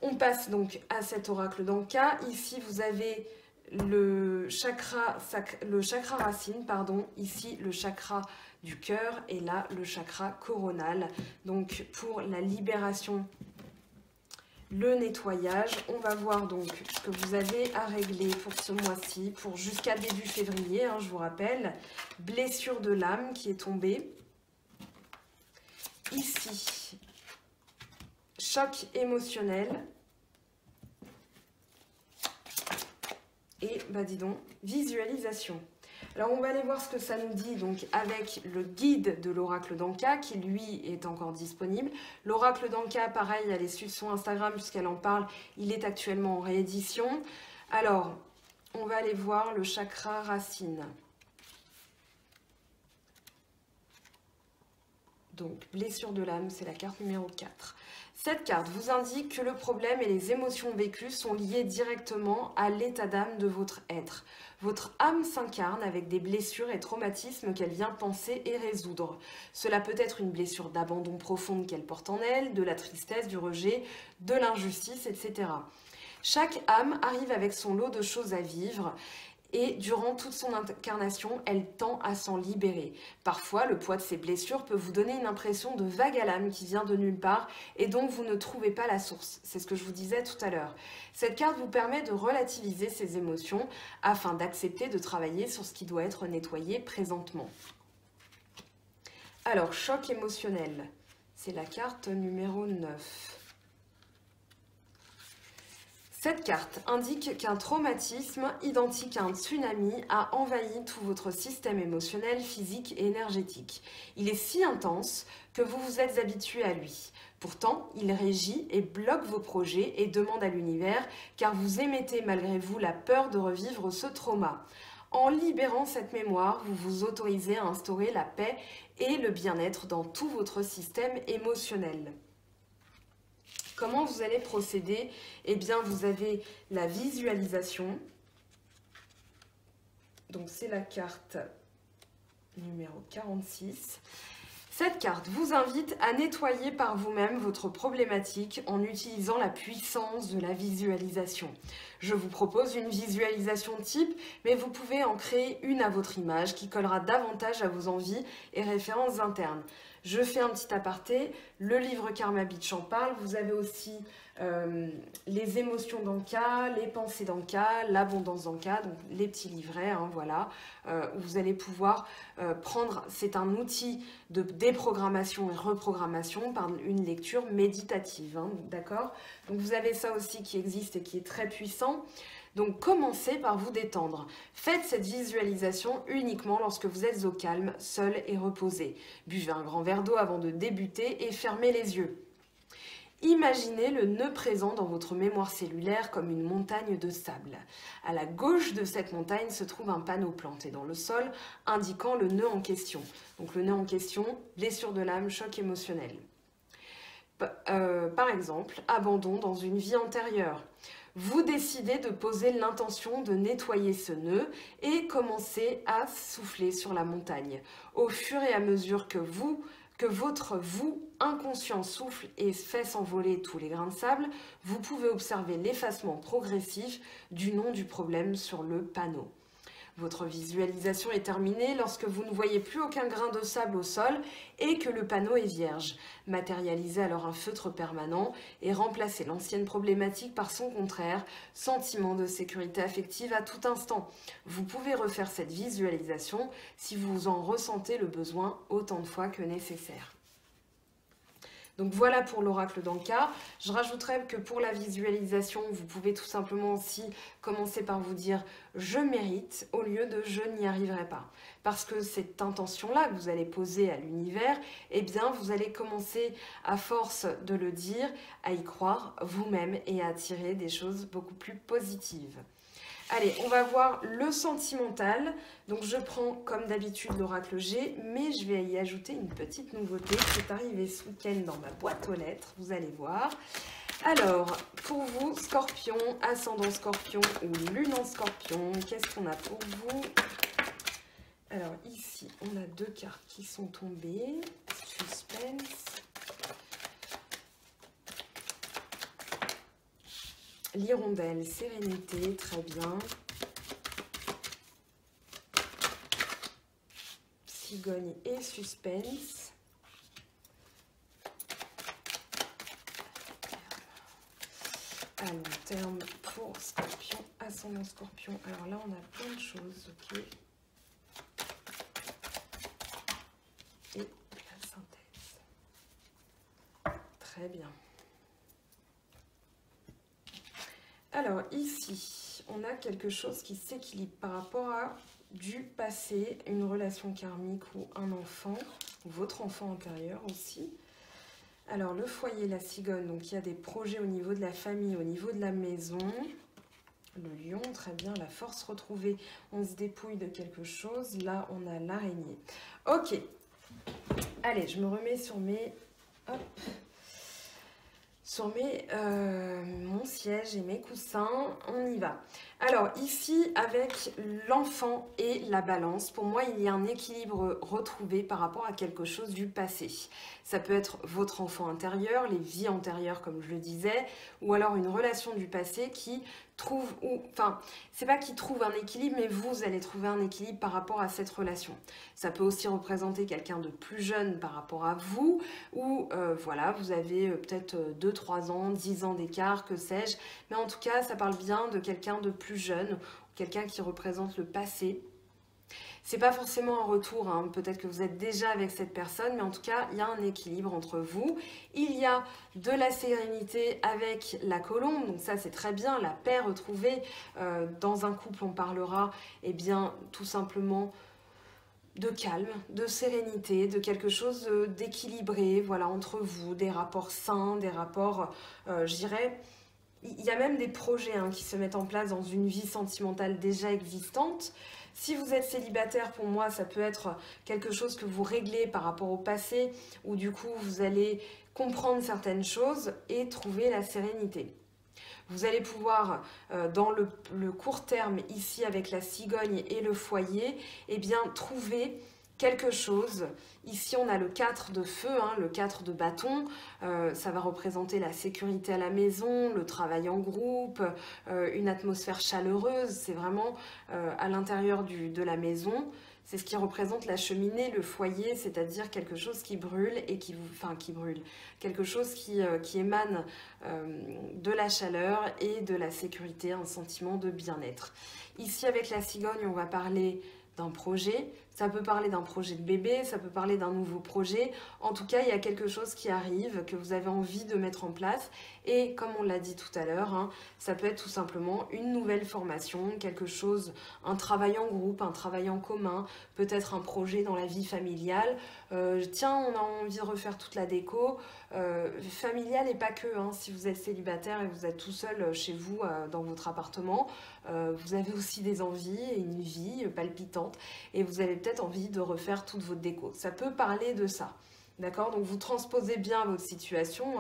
on passe donc à cet oracle d'Anka. Ici, vous avez le chakra racine, pardon, ici le chakra du cœur et là le chakra coronal. Donc pour la libération le nettoyage. On va voir donc ce que vous avez à régler pour ce mois-ci, pour jusqu'à début février, hein, je vous rappelle. Blessure de l'âme qui est tombée. Ici, choc émotionnel. Et, bah dis donc, visualisation. Alors, on va aller voir ce que ça nous dit donc avec le guide de l'oracle d'Anka qui, lui, est encore disponible. L'oracle d'Anka, pareil, allez suivre son Instagram puisqu'elle en parle. Il est actuellement en réédition. Alors, on va aller voir le chakra racine. Donc, blessure de l'âme, c'est la carte numéro 4. Cette carte vous indique que le problème et les émotions vécues sont liés directement à l'état d'âme de votre être. Votre âme s'incarne avec des blessures et traumatismes qu'elle vient penser et résoudre. Cela peut être une blessure d'abandon profonde qu'elle porte en elle, de la tristesse, du rejet, de l'injustice, etc. Chaque âme arrive avec son lot de choses à vivre. Et durant toute son incarnation, elle tend à s'en libérer. Parfois, le poids de ces blessures peut vous donner une impression de vague à l'âme qui vient de nulle part et dont vous ne trouvez pas la source. C'est ce que je vous disais tout à l'heure. Cette carte vous permet de relativiser ces émotions afin d'accepter de travailler sur ce qui doit être nettoyé présentement. Alors, choc émotionnel, c'est la carte numéro 9. Cette carte indique qu'un traumatisme identique à un tsunami a envahi tout votre système émotionnel, physique et énergétique. Il est si intense que vous vous êtes habitué à lui. Pourtant, il régit et bloque vos projets et demande à l'univers car vous émettez malgré vous la peur de revivre ce trauma. En libérant cette mémoire, vous vous autorisez à instaurer la paix et le bien-être dans tout votre système émotionnel. Comment vous allez procéder? Eh bien, vous avez la visualisation. Donc, c'est la carte numéro 46. Cette carte vous invite à nettoyer par vous-même votre problématique en utilisant la puissance de la visualisation. Je vous propose une visualisation type, mais vous pouvez en créer une à votre image qui collera davantage à vos envies et références internes. Je fais un petit aparté, le livre Karma Beach en parle, vous avez aussi les émotions d'Anka, les pensées d'Anka, l'abondance d'Anka, donc les petits livrets, hein, voilà, où vous allez pouvoir prendre, c'est un outil de déprogrammation et reprogrammation par une lecture méditative, hein, d'accord? Donc vous avez ça aussi qui existe et qui est très puissant. Donc commencez par vous détendre. Faites cette visualisation uniquement lorsque vous êtes au calme, seul et reposé. Buvez un grand verre d'eau avant de débuter et fermez les yeux. Imaginez le nœud présent dans votre mémoire cellulaire comme une montagne de sable. À la gauche de cette montagne se trouve un panneau planté dans le sol indiquant le nœud en question. Donc le nœud en question, blessure de l'âme, choc émotionnel. Par exemple, abandon dans une vie antérieure. Vous décidez de poser l'intention de nettoyer ce nœud et commencer à souffler sur la montagne. Au fur et à mesure que votre vous inconscient souffle et fait s'envoler tous les grains de sable, vous pouvez observer l'effacement progressif du nom du problème sur le panneau. Votre visualisation est terminée lorsque vous ne voyez plus aucun grain de sable au sol et que le panneau est vierge. Matérialisez alors un feutre permanent et remplacez l'ancienne problématique par son contraire, sentiment de sécurité affective à tout instant. Vous pouvez refaire cette visualisation si vous en ressentez le besoin autant de fois que nécessaire. Donc voilà pour l'oracle d'Anka. Je rajouterais que pour la visualisation, vous pouvez tout simplement aussi commencer par vous dire « je mérite » au lieu de « je n'y arriverai pas ». Parce que cette intention-là que vous allez poser à l'univers, eh bien vous allez commencer à force de le dire, à y croire vous-même et à attirer des choses beaucoup plus positives. Allez, on va voir le sentimental. Donc je prends comme d'habitude l'oracle G, mais je vais y ajouter une petite nouveauté qui est arrivée ce week-end dans ma boîte aux lettres, vous allez voir. Alors, pour vous, Scorpion, ascendant Scorpion ou lune en Scorpion, qu'est-ce qu'on a pour vous? Alors ici, on a deux cartes qui sont tombées. Suspense. L'hirondelle, sérénité, très bien. Cigogne et suspense. à long terme pour Scorpion, ascendant Scorpion. Alors là, on a plein de choses, ok. Et la synthèse. Très bien. Alors ici, on a quelque chose qui s'équilibre par rapport à du passé, une relation karmique ou un enfant, ou votre enfant intérieur aussi. Alors le foyer, la cigogne, donc il y a des projets au niveau de la famille, au niveau de la maison. Le lion, très bien, la force retrouvée, on se dépouille de quelque chose. Là, on a l'araignée. Ok, allez, je me remets sur mes... Hop. Sur mon siège et mes coussins, on y va. Alors ici, avec l'enfant et la balance, pour moi, il y a un équilibre retrouvé par rapport à quelque chose du passé. Ça peut être votre enfant intérieur, les vies antérieures, comme je le disais, ou alors une relation du passé qui trouve, enfin, c'est pas qui trouve un équilibre, mais vous allez trouver un équilibre par rapport à cette relation. Ça peut aussi représenter quelqu'un de plus jeune par rapport à vous, ou voilà, vous avez peut-être 2-3 ans, 10 ans d'écart, que sais-je, mais en tout cas, ça parle bien de quelqu'un de plus jeune, quelqu'un qui représente le passé. C'est pas forcément un retour, hein. Peut-être que vous êtes déjà avec cette personne, mais en tout cas, il y a un équilibre entre vous. Il y a de la sérénité avec la colombe, donc ça c'est très bien, la paix retrouvée. Dans un couple, on parlera, eh bien, tout simplement de calme, de sérénité, de quelque chose d'équilibré, voilà, entre vous, des rapports sains, des rapports, je dirais... Il y a même des projets qui se mettent en place dans une vie sentimentale déjà existante. Si vous êtes célibataire, pour moi, ça peut être quelque chose que vous réglez par rapport au passé, où du coup, vous allez comprendre certaines choses et trouver la sérénité. Vous allez pouvoir, dans le court terme, ici avec la cigogne et le foyer, eh bien, trouver quelque chose. Ici, on a le 4 de feu, le 4 de bâton. Ça va représenter la sécurité à la maison, le travail en groupe, une atmosphère chaleureuse. C'est vraiment à l'intérieur de la maison. C'est ce qui représente la cheminée, le foyer, c'est-à-dire quelque chose qui brûle et qui vous, enfin qui brûle, quelque chose qui émane de la chaleur et de la sécurité, un sentiment de bien-être. Ici, avec la cigogne, on va parler d'un projet. Ça peut parler d'un projet de bébé, ça peut parler d'un nouveau projet. En tout cas, il y a quelque chose qui arrive, que vous avez envie de mettre en place. Et comme on l'a dit tout à l'heure, ça peut être tout simplement une nouvelle formation, quelque chose, un travail en groupe, un travail en commun, peut-être un projet dans la vie familiale. Tiens, on a envie de refaire toute la déco. Familiale et pas que, si vous êtes célibataire et vous êtes tout seul chez vous dans votre appartement, vous avez aussi des envies et une vie palpitante et vous avez peut-être envie de refaire toute votre déco. Ça peut parler de ça. D'accord? Donc vous transposez bien votre situation,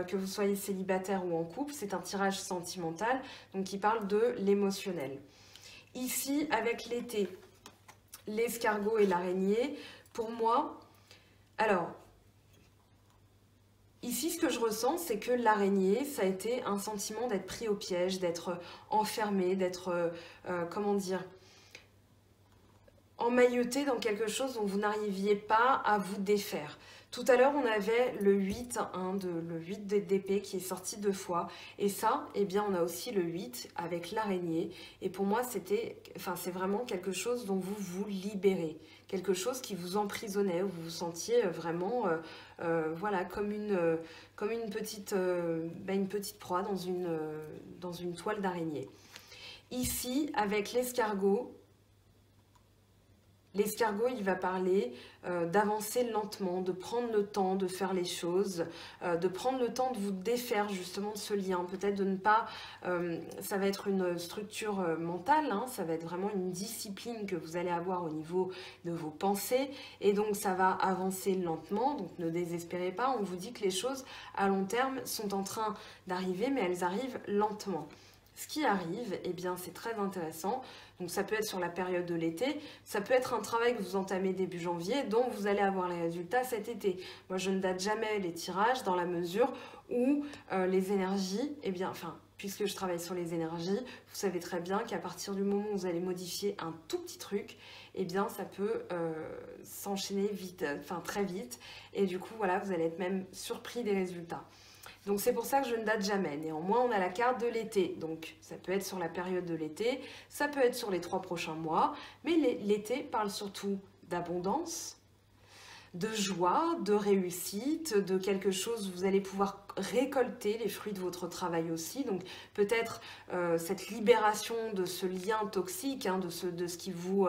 que vous soyez célibataire ou en couple. C'est un tirage sentimental donc qui parle de l'émotionnel. Ici, avec l'été, l'escargot et l'araignée, pour moi, alors... Ici, ce que je ressens, c'est que l'araignée, ça a été un sentiment d'être pris au piège, d'être enfermé, d'être, comment dire, emmailloté dans quelque chose dont vous n'arriviez pas à vous défaire. Tout à l'heure, on avait le 8, le 8 d'épée qui est sorti 2 fois. Et ça, eh bien, on a aussi le 8 avec l'araignée. Et pour moi, c'est vraiment quelque chose dont vous vous libérez. Quelque chose qui vous emprisonnait, où vous vous sentiez vraiment, voilà, comme une petite proie dans une toile d'araignée. Ici, avec l'escargot, l'escargot, il va parler d'avancer lentement, de prendre le temps de faire les choses, de prendre le temps de vous défaire justement de ce lien. Peut-être de ne pas... ça va être une structure mentale, ça va être vraiment une discipline que vous allez avoir au niveau de vos pensées. Et donc ça va avancer lentement, donc ne désespérez pas. On vous dit que les choses à long terme sont en train d'arriver, mais elles arrivent lentement. Ce qui arrive, eh bien, c'est très intéressant. Donc ça peut être sur la période de l'été, ça peut être un travail que vous entamez début janvier, dont vous allez avoir les résultats cet été. Moi, je ne date jamais les tirages dans la mesure où les énergies, eh bien, puisque je travaille sur les énergies, vous savez très bien qu'à partir du moment où vous allez modifier un tout petit truc, eh bien, ça peut s'enchaîner vite, très vite. Et du coup, voilà, vous allez être même surpris des résultats. Donc c'est pour ça que je ne date jamais. Néanmoins, on a la carte de l'été. Donc ça peut être sur la période de l'été, ça peut être sur les 3 prochains mois. Mais l'été parle surtout d'abondance, de joie, de réussite, de quelque chose, vous allez pouvoir récolter les fruits de votre travail aussi. Donc peut-être cette libération de ce lien toxique, hein, de ce qui vous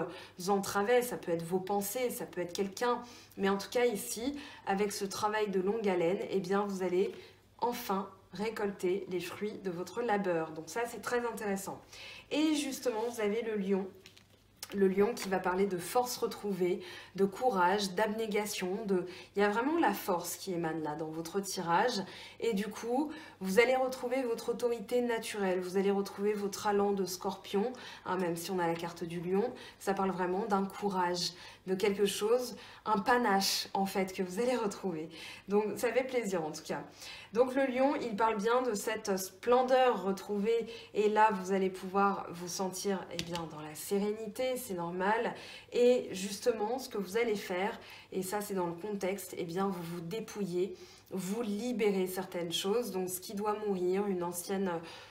entravait, ça peut être vos pensées, ça peut être quelqu'un. Mais en tout cas ici, avec ce travail de longue haleine, eh bien vous allez enfin récolter les fruits de votre labeur. Donc ça c'est très intéressant. Et justement vous avez le lion. Le lion qui va parler de force retrouvée, de courage, d'abnégation, il y a vraiment la force qui émane là dans votre tirage. Et du coup, vous allez retrouver votre autorité naturelle, vous allez retrouver votre allant de scorpion, hein, même si on a la carte du lion, ça parle vraiment d'un courage, de quelque chose, un panache en fait que vous allez retrouver. Donc ça fait plaisir en tout cas. Donc le lion, il parle bien de cette splendeur retrouvée et là vous allez pouvoir vous sentir eh bien, dans la sérénité, c'est normal. Et justement ce que vous allez faire, et ça c'est dans le contexte, eh bien vous vous dépouillez, vous libérez certaines choses, donc ce qui doit mourir, une ancienne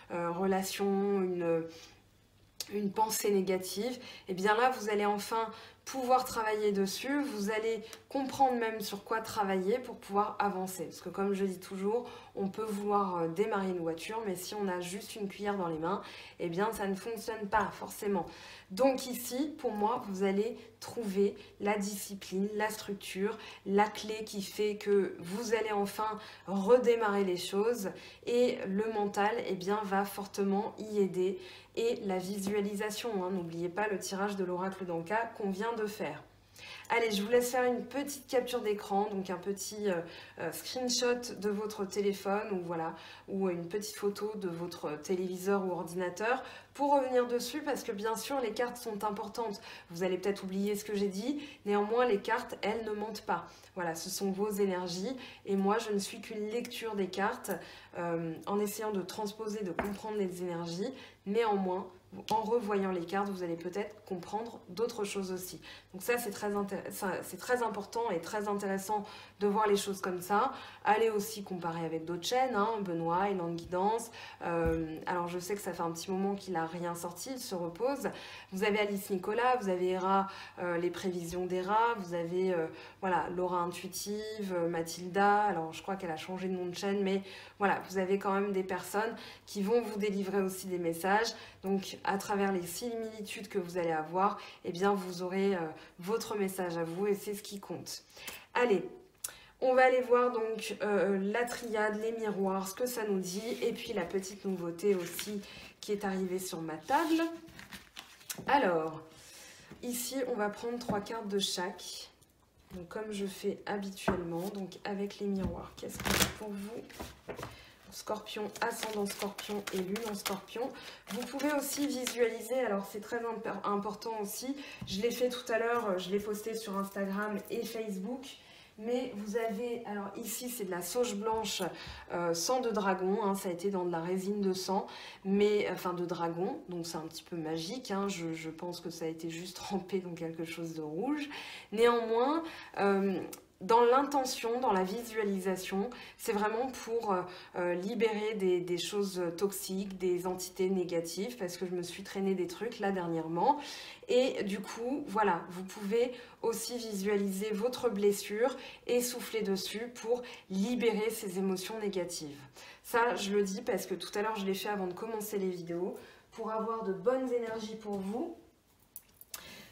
relation, une pensée négative, et bien là vous allez enfin pouvoir travailler dessus, vous allez comprendre même sur quoi travailler pour pouvoir avancer. Parce que comme je dis toujours, on peut vouloir démarrer une voiture, mais si on a juste une cuillère dans les mains, eh bien ça ne fonctionne pas forcément. Donc ici, pour moi, vous allez trouver la discipline, la structure, la clé qui fait que vous allez enfin redémarrer les choses et le mental, eh bien, va fortement y aider. Et la visualisation, hein, n'oubliez pas le tirage de l'oracle d'Anka qu'on vient de faire. Allez, je vous laisse faire une petite capture d'écran, donc un petit screenshot de votre téléphone ou voilà, ou une petite photo de votre téléviseur ou ordinateur pour revenir dessus parce que bien sûr les cartes sont importantes. Vous allez peut-être oublier ce que j'ai dit, néanmoins les cartes, elles ne mentent pas. Voilà, ce sont vos énergies et moi je ne suis qu'une lecture des cartes en essayant de transposer, de comprendre les énergies. Néanmoins, en revoyant les cartes, vous allez peut-être comprendre d'autres choses aussi. Donc ça, c'est très important et très intéressant de voir les choses comme ça. Allez aussi comparer avec d'autres chaînes, hein, Benoît, Élan de Guidance. Alors, je sais que ça fait un petit moment qu'il n'a rien sorti, il se repose. Vous avez Alice Nicolas, vous avez Hera, les prévisions d'Hera, vous avez voilà, Laura Intuitive, Mathilda. Alors, je crois qu'elle a changé de nom de chaîne, mais voilà, vous avez quand même des personnes qui vont vous délivrer aussi des messages. Donc, à travers les similitudes que vous allez avoir, eh bien, vous aurez votre message à vous et c'est ce qui compte. Allez, on va aller voir donc la triade, les miroirs, ce que ça nous dit et puis la petite nouveauté aussi qui est arrivée sur ma table. Alors, ici, on va prendre 3 cartes de chaque. Donc, comme je fais habituellement, donc avec les miroirs, qu'est-ce qu'on a pour vous ? Scorpion, ascendant Scorpion et lune en Scorpion. Vous pouvez aussi visualiser, alors c'est très important aussi, je l'ai fait tout à l'heure, je l'ai posté sur Instagram et Facebook, mais vous avez, alors ici c'est de la sauge blanche sang de dragon, hein, ça a été dans de la résine de sang, mais enfin de dragon, donc c'est un petit peu magique, hein, je pense que ça a été juste trempé dans quelque chose de rouge. Néanmoins, dans l'intention, dans la visualisation, c'est vraiment pour libérer des choses toxiques, des entités négatives, parce que je me suis traîné des trucs là dernièrement. Et du coup, voilà, vous pouvez aussi visualiser votre blessure et souffler dessus pour libérer ces émotions négatives. Ça, je le dis parce que tout à l'heure, je l'ai fait avant de commencer les vidéos, pour avoir de bonnes énergies pour vous.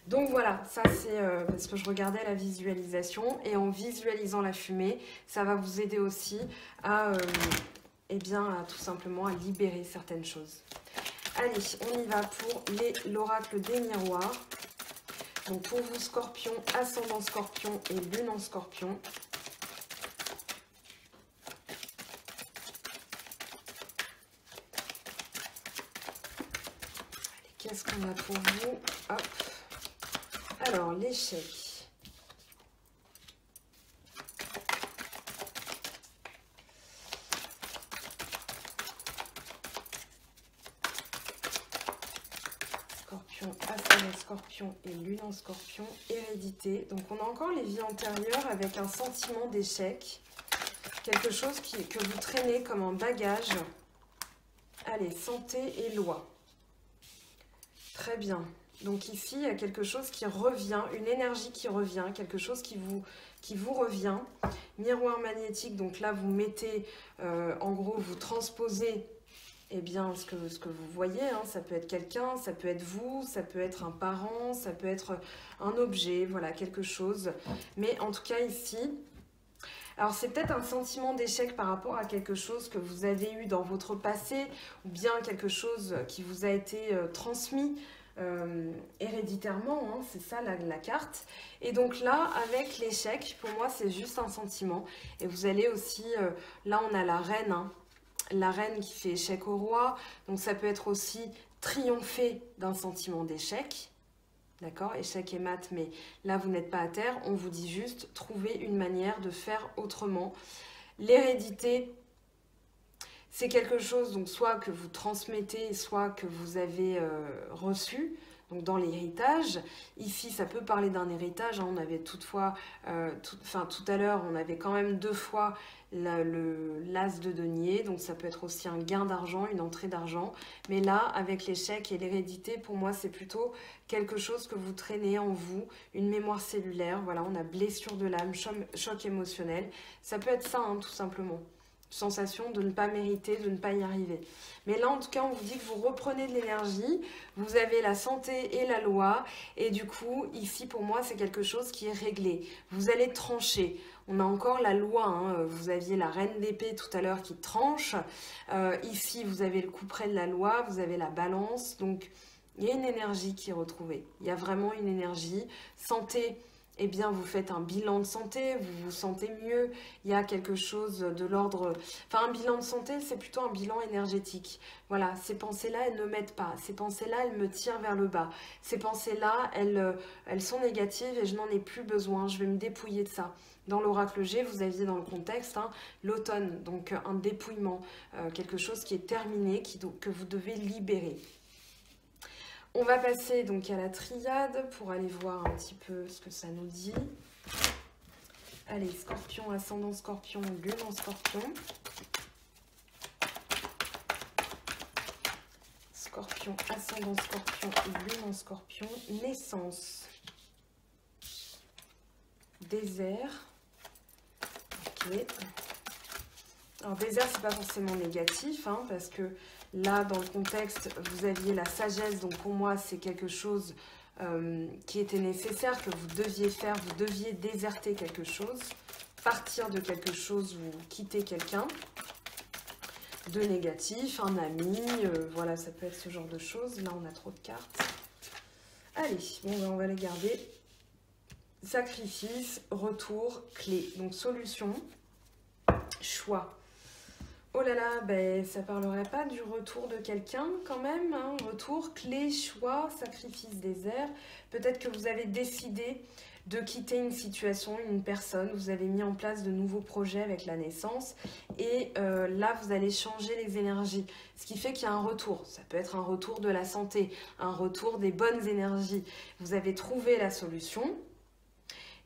Donc voilà, ça c'est parce que je regardais la visualisation et en visualisant la fumée, ça va vous aider aussi à, eh bien, tout simplement à libérer certaines choses. Allez, on y va pour l'oracle des miroirs. Donc pour vous Scorpion, ascendant Scorpion et lune en Scorpion. Allez, qu'est-ce qu'on a pour vous? Hop. Alors, l'échec. Scorpion, ascendant Scorpion et lune en Scorpion, hérédité. Donc, on a encore les vies antérieures avec un sentiment d'échec. quelque chose que vous traînez comme un bagage. Allez, santé et loi. Très bien. Donc ici, il y a quelque chose qui revient, une énergie qui revient, quelque chose qui vous revient. Miroir magnétique, donc là, vous mettez, en gros, vous transposez eh bien, ce que vous voyez. Hein. Ça peut être quelqu'un, ça peut être vous, ça peut être un parent, ça peut être un objet, voilà, quelque chose. Mais en tout cas, ici... Alors, c'est peut-être un sentiment d'échec par rapport à quelque chose que vous avez eu dans votre passé ou bien quelque chose qui vous a été transmis héréditairement, hein, c'est ça la carte. Et donc là, avec l'échec, pour moi, c'est juste un sentiment. Et vous allez aussi, là, on a la reine, hein, la reine qui fait échec au roi. Donc, ça peut être aussi triompher d'un sentiment d'échec. D'accord, échec et mat, mais là vous n'êtes pas à terre, on vous dit juste trouver une manière de faire autrement. L'hérédité, c'est quelque chose donc soit que vous transmettez, soit que vous avez reçu, donc dans l'héritage. Ici, ça peut parler d'un héritage, hein. On avait toutefois, tout à l'heure, on avait quand même 2 fois l'as de denier, donc ça peut être aussi un gain d'argent, une entrée d'argent. Mais là, avec l'échec et l'hérédité, pour moi, c'est plutôt quelque chose que vous traînez en vous, une mémoire cellulaire. Voilà, on a blessure de l'âme, choc émotionnel. Ça peut être ça, hein, tout simplement. Sensation de ne pas mériter, de ne pas y arriver. Mais là, en tout cas, on vous dit que vous reprenez de l'énergie, vous avez la santé et la loi, et du coup, ici, pour moi, c'est quelque chose qui est réglé. Vous allez trancher. On a encore la loi, hein. Vous aviez la reine d'épée tout à l'heure qui tranche. Ici, vous avez le coup près de la loi, vous avez la balance, donc il y a une énergie qui est retrouvée. Il y a vraiment une énergie. Santé, eh bien, vous faites un bilan de santé, vous vous sentez mieux, il y a quelque chose de l'ordre... Enfin, un bilan de santé, c'est plutôt un bilan énergétique. Voilà, ces pensées-là, elles ne m'aident pas. Ces pensées-là, elles me tirent vers le bas. Ces pensées-là, elles sont négatives et je n'en ai plus besoin. Je vais me dépouiller de ça. Dans l'oracle G, vous aviez dans le contexte, hein, l'automne, donc un dépouillement, quelque chose qui est terminé, que vous devez libérer. On va passer donc à la triade pour aller voir un petit peu ce que ça nous dit. Allez, scorpion, ascendant scorpion, lune en scorpion. Scorpion, ascendant scorpion, lune en scorpion. Naissance. Désert. Ok. Alors désert, c'est pas forcément négatif, hein, parce que là, dans le contexte, vous aviez la sagesse, donc pour moi, c'est quelque chose qui était nécessaire, que vous deviez faire, vous deviez déserter quelque chose, partir de quelque chose ou quitter quelqu'un de négatif, un ami, voilà, ça peut être ce genre de choses. Là, on a trop de cartes. Allez, bon, ben, on va les garder. Sacrifice, retour, clé. Donc, solution, choix. Oh là là, ben, ça parlerait pas du retour de quelqu'un quand même, hein. Retour, clé, choix, sacrifice, désert. Peut-être que vous avez décidé de quitter une situation, une personne, vous avez mis en place de nouveaux projets avec la naissance et là, vous allez changer les énergies. Ce qui fait qu'il y a un retour. Ça peut être un retour de la santé, un retour des bonnes énergies. Vous avez trouvé la solution.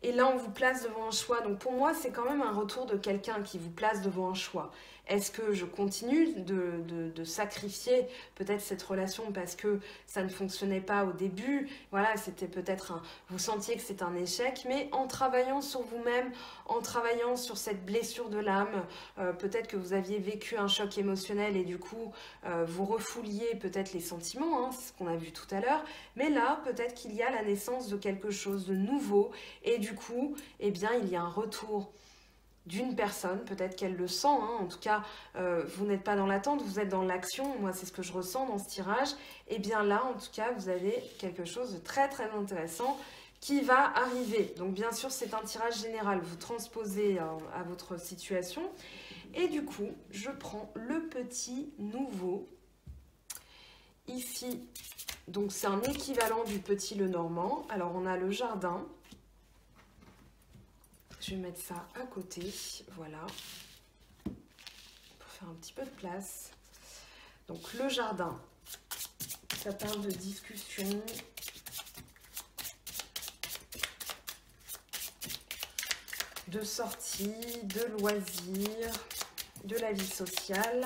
Et là, on vous place devant un choix. Donc pour moi, c'est quand même un retour de quelqu'un qui vous place devant un choix. Est-ce que je continue de sacrifier peut-être cette relation parce que ça ne fonctionnait pas au début? Voilà, c'était peut-être vous sentiez que c'est un échec, mais en travaillant sur vous-même, en travaillant sur cette blessure de l'âme, peut-être que vous aviez vécu un choc émotionnel et du coup, vous refouliez peut-être les sentiments, hein, c'est ce qu'on a vu tout à l'heure. Mais là, peut-être qu'il y a la naissance de quelque chose de nouveau et du coup, eh bien, il y a un retour d'une personne, peut-être qu'elle le sent, hein. En tout cas, vous n'êtes pas dans l'attente, vous êtes dans l'action, moi c'est ce que je ressens dans ce tirage, et bien là, en tout cas, vous avez quelque chose de très très intéressant qui va arriver. Donc bien sûr, c'est un tirage général, vous transposez à votre situation, et du coup, je prends le petit nouveau, ici, donc c'est un équivalent du petit Lenormand. Alors on a le jardin. Je vais mettre ça à côté, voilà, pour faire un petit peu de place. Donc le jardin, ça parle de discussion. de sortie, de loisirs, de la vie sociale.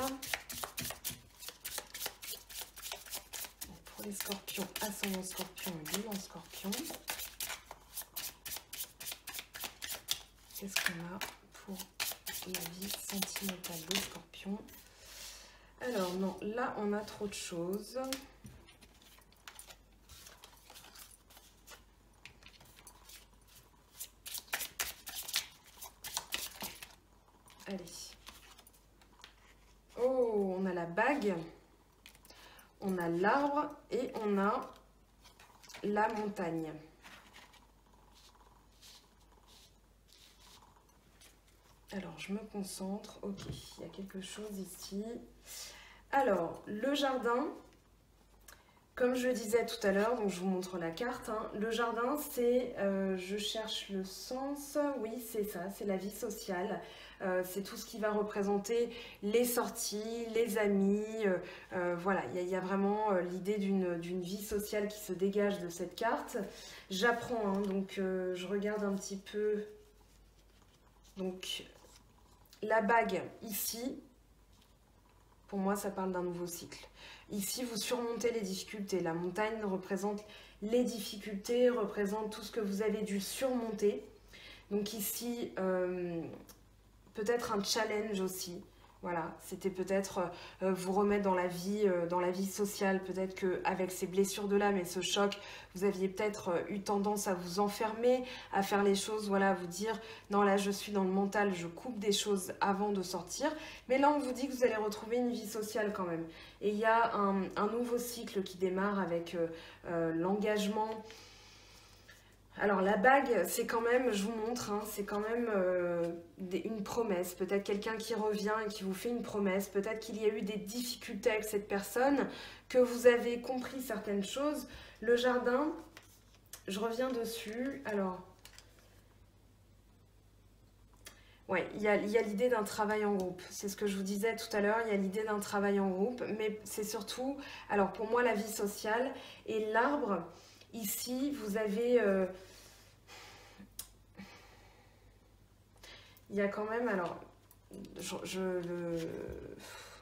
Pour les scorpions, ascendant scorpion et lune en scorpion. Qu'est-ce qu'on a pour la vie sentimentale des scorpions? Alors non, là on a trop de choses. Allez. Oh, on a la bague, on a l'arbre et on a la montagne. Alors, je me concentre. Ok, il y a quelque chose ici. Alors, le jardin, comme je le disais tout à l'heure, donc je vous montre la carte. Hein. Le jardin, c'est, je cherche le sens, oui, c'est ça, c'est la vie sociale. C'est tout ce qui va représenter les sorties, les amis. Voilà, il y a vraiment l'idée d'une vie sociale qui se dégage de cette carte. J'apprends, hein, donc je regarde un petit peu. Donc, la bague ici, pour moi, ça parle d'un nouveau cycle. Ici, vous surmontez les difficultés. La montagne représente les difficultés, représente tout ce que vous avez dû surmonter. Donc ici, peut-être un challenge aussi. Voilà, c'était peut-être vous remettre dans la vie sociale. Peut-être qu'avec ces blessures de l'âme et ce choc, vous aviez peut-être eu tendance à vous enfermer, à faire les choses, voilà, à vous dire « Non, là, je suis dans le mental, je coupe des choses avant de sortir. » Mais là, on vous dit que vous allez retrouver une vie sociale quand même. Et il y a un nouveau cycle qui démarre avec l'engagement. Alors la bague, c'est quand même, je vous montre, hein, c'est quand même une promesse. Peut-être quelqu'un qui revient et qui vous fait une promesse. Peut-être qu'il y a eu des difficultés avec cette personne, que vous avez compris certaines choses. Le jardin, je reviens dessus. Alors, ouais, il y a l'idée d'un travail en groupe. C'est ce que je vous disais tout à l'heure, il y a l'idée d'un travail en groupe. Mais c'est surtout, alors pour moi, la vie sociale et l'arbre. Ici, vous avez... il y a quand même... Alors,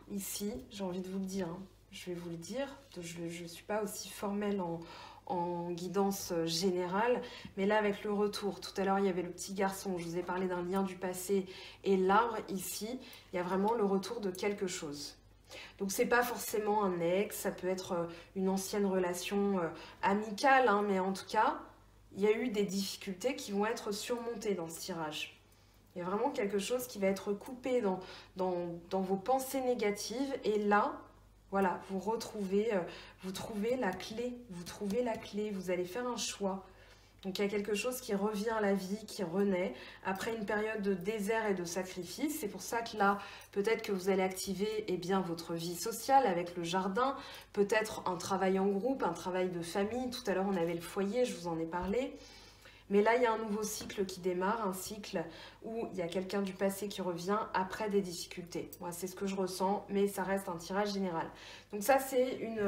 ici, j'ai envie de vous le dire. Hein, je vais vous le dire. Je ne suis pas aussi formelle en guidance générale. Mais là, avec le retour, tout à l'heure, il y avait le petit garçon. Je vous ai parlé d'un lien du passé. Et l'arbre, ici, il y a vraiment le retour de quelque chose. Donc c'est pas forcément un ex, ça peut être une ancienne relation amicale, hein, mais en tout cas, il y a eu des difficultés qui vont être surmontées dans ce tirage. Il y a vraiment quelque chose qui va être coupé dans vos pensées négatives, et là, voilà, vous trouvez la clé, vous allez faire un choix. Donc il y a quelque chose qui revient à la vie, qui renaît après une période de désert et de sacrifice. C'est pour ça que là, peut-être que vous allez activer votre vie sociale avec le jardin, peut-être un travail en groupe, un travail de famille. Tout à l'heure, on avait le foyer, je vous en ai parlé. Mais là, il y a un nouveau cycle qui démarre, un cycle où il y a quelqu'un du passé qui revient après des difficultés. Moi, c'est ce que je ressens, mais ça reste un tirage général. Donc ça, c'est une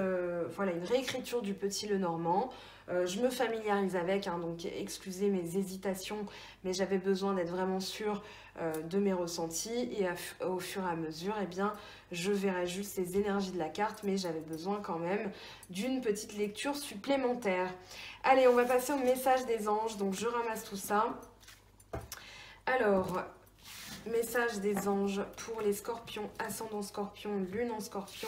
réécriture du Petit Lenormand. Je me familiarise avec, hein, donc excusez mes hésitations, mais j'avais besoin d'être vraiment sûre de mes ressentis. Et au fur et à mesure, eh bien, je verrai juste les énergies de la carte, mais j'avais besoin quand même d'une petite lecture supplémentaire. Allez, on va passer au message des anges. Donc, je ramasse tout ça. Alors, message des anges pour les scorpions, ascendant scorpion, lune en scorpion.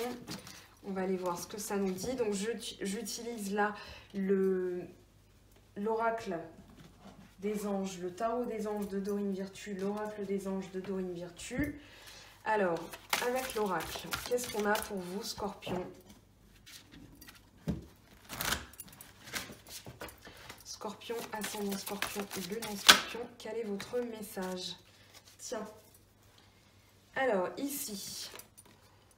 On va aller voir ce que ça nous dit. Donc, j'utilise là l'oracle des anges, le tarot des anges de Dorine Virtue, l'oracle des anges de Dorine Virtue. Alors, avec l'oracle, qu'est-ce qu'on a pour vous, scorpion ? Scorpion, ascendant scorpion, lune en scorpion, quel est votre message? Tiens. Alors, ici,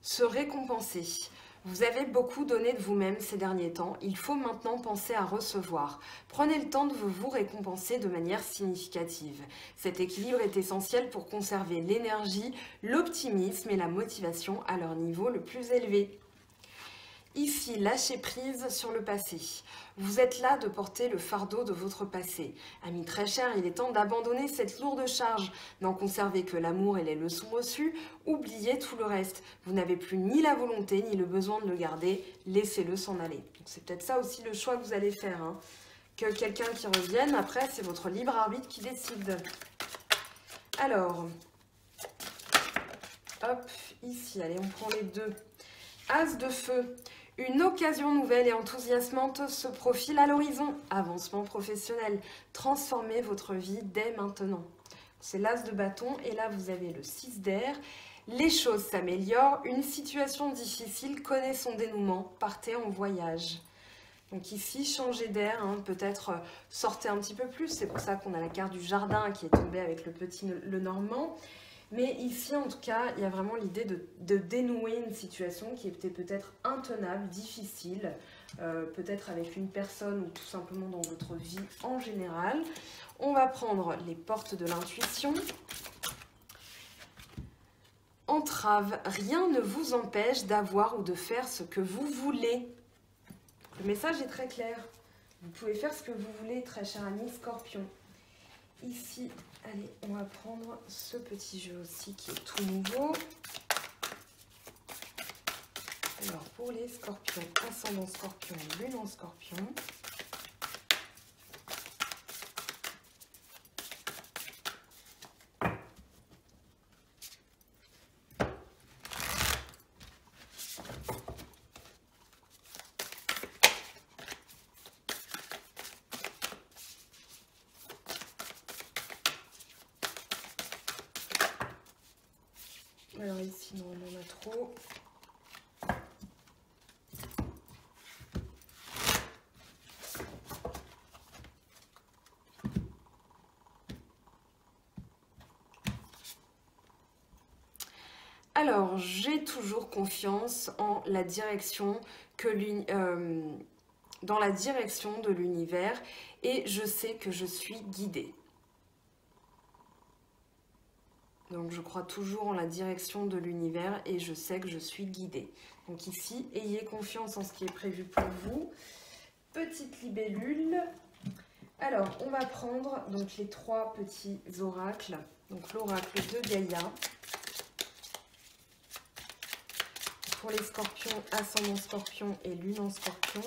se récompenser. Vous avez beaucoup donné de vous-même ces derniers temps. Il faut maintenant penser à recevoir. Prenez le temps de vous récompenser de manière significative. Cet équilibre est essentiel pour conserver l'énergie, l'optimisme et la motivation à leur niveau le plus élevé. Ici, lâchez prise sur le passé. Vous êtes là de porter le fardeau de votre passé. Amis très chers, il est temps d'abandonner cette lourde charge. N'en conservez que l'amour et les leçons reçues. Oubliez tout le reste. Vous n'avez plus ni la volonté ni le besoin de le garder. Laissez-le s'en aller. C'est peut-être ça aussi le choix que vous allez faire. Hein. Que quelqu'un qui revienne, après, c'est votre libre arbitre qui décide. Alors, hop, ici, allez, on prend les deux. As de feu. Une occasion nouvelle et enthousiasmante se profile à l'horizon. Avancement professionnel. Transformez votre vie dès maintenant. C'est l'as de bâton et là vous avez le 6 d'air. Les choses s'améliorent. Une situation difficile connaît son dénouement. Partez en voyage. Donc ici, changez d'air, hein, peut-être sortez un petit peu plus. C'est pour ça qu'on a la carte du jardin qui est tombée avec le petit le normand. Mais ici, en tout cas, il y a vraiment l'idée de dénouer une situation qui était peut-être intenable, difficile, peut-être avec une personne ou tout simplement dans votre vie en général. On va prendre les portes de l'intuition. Entrave, rien ne vous empêche d'avoir ou de faire ce que vous voulez. Le message est très clair. Vous pouvez faire ce que vous voulez, très cher ami Scorpion. Ici, allez, on va prendre ce petit jeu aussi qui est tout nouveau. Alors, pour les scorpions, ascendant scorpion, lune en scorpion. Alors ici, non, on en a trop. Alors, j'ai toujours confiance en la direction dans la direction de l'univers et je sais que je suis guidée. Donc je crois toujours en la direction de l'univers et je sais que je suis guidée. Donc ici, ayez confiance en ce qui est prévu pour vous. Petite libellule. Alors, on va prendre donc les trois petits oracles. Donc l'oracle de Gaïa. Pour les scorpions, ascendant scorpion et lune en scorpion.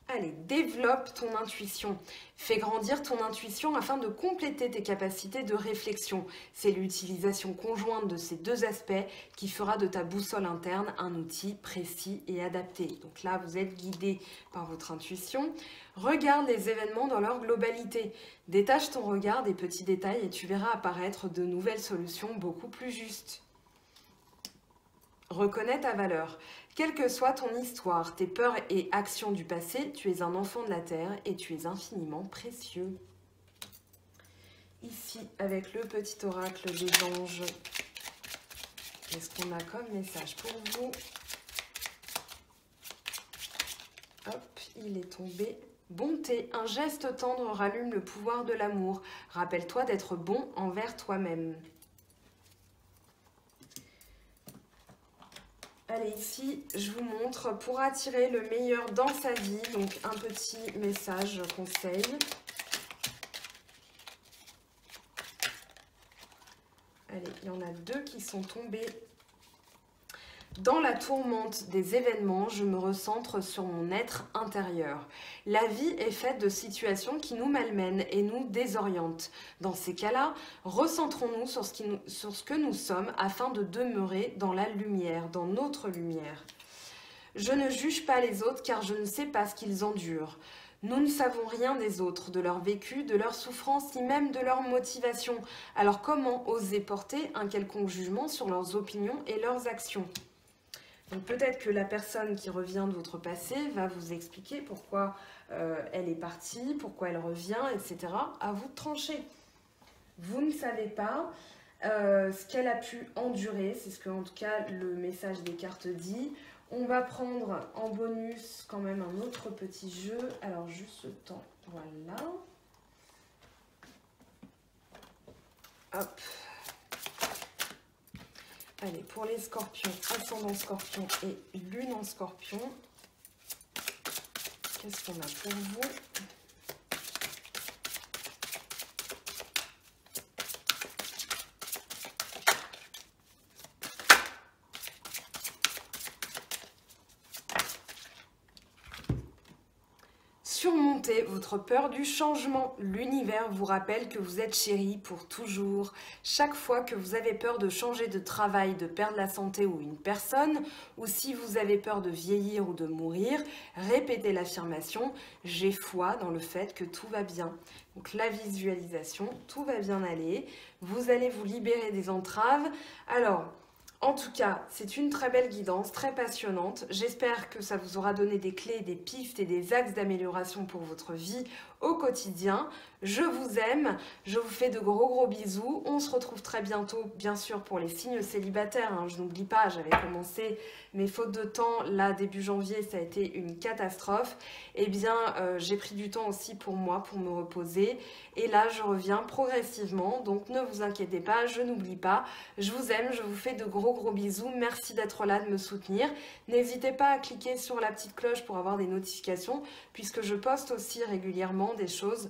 Allez, développe ton intuition. Fais grandir ton intuition afin de compléter tes capacités de réflexion. C'est l'utilisation conjointe de ces deux aspects qui fera de ta boussole interne un outil précis et adapté. Donc là, vous êtes guidé par votre intuition. Regarde les événements dans leur globalité. Détache ton regard des petits détails et tu verras apparaître de nouvelles solutions beaucoup plus justes. Reconnais ta valeur. Quelle que soit ton histoire, tes peurs et actions du passé, tu es un enfant de la Terre et tu es infiniment précieux. Ici, avec le petit oracle des anges, qu'est-ce qu'on a comme message pour vous? Hop, il est tombé. Bonté, un geste tendre rallume le pouvoir de l'amour. Rappelle-toi d'être bon envers toi-même. Allez, ici, je vous montre pour attirer le meilleur dans sa vie. Donc, un petit message conseil. Allez, il y en a deux qui sont tombés. Dans la tourmente des événements, je me recentre sur mon être intérieur. La vie est faite de situations qui nous malmènent et nous désorientent. Dans ces cas-là, recentrons-nous sur ce que nous sommes afin de demeurer dans la lumière, dans notre lumière. Je ne juge pas les autres car je ne sais pas ce qu'ils endurent. Nous ne savons rien des autres, de leur vécu, de leur souffrance, ni même de leur motivation. Alors comment oser porter un quelconque jugement sur leurs opinions et leurs actions ? Donc peut-être que la personne qui revient de votre passé va vous expliquer pourquoi elle est partie, pourquoi elle revient, etc. À vous de trancher. Vous ne savez pas ce qu'elle a pu endurer, c'est ce que en tout cas le message des cartes dit. On va prendre en bonus quand même un autre petit jeu. Alors juste le temps, voilà. Hop. Allez, pour les scorpions, ascendant scorpion et lune en scorpion, qu'est-ce qu'on a pour vous? Surmontez votre peur du changement. L'univers vous rappelle que vous êtes chéri pour toujours. Chaque fois que vous avez peur de changer de travail, de perdre la santé ou une personne, ou si vous avez peur de vieillir ou de mourir, répétez l'affirmation « J'ai foi dans le fait que tout va bien ». Donc la visualisation, tout va bien aller. Vous allez vous libérer des entraves. Alors, en tout cas, c'est une très belle guidance, très passionnante. J'espère que ça vous aura donné des clés, des pistes et des axes d'amélioration pour votre vie au quotidien. Je vous aime, je vous fais de gros bisous. On se retrouve très bientôt, bien sûr, pour les signes célibataires. Je n'oublie pas, j'avais commencé mes fautes de temps, là, début janvier, ça a été une catastrophe. Eh bien, j'ai pris du temps aussi pour moi, pour me reposer. Et là, je reviens progressivement, donc ne vous inquiétez pas, je n'oublie pas. Je vous aime, je vous fais de gros bisous. Merci d'être là, de me soutenir. N'hésitez pas à cliquer sur la petite cloche pour avoir des notifications, puisque je poste aussi régulièrement des choses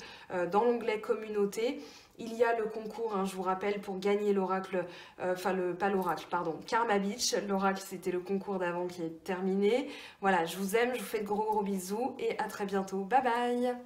dans l'onglet communauté. Il y a le concours, je vous rappelle, pour gagner l'oracle, pas l'oracle, pardon, Karma Beach. L'oracle, c'était le concours d'avant qui est terminé. Voilà, je vous aime, je vous fais de gros bisous et à très bientôt. Bye bye!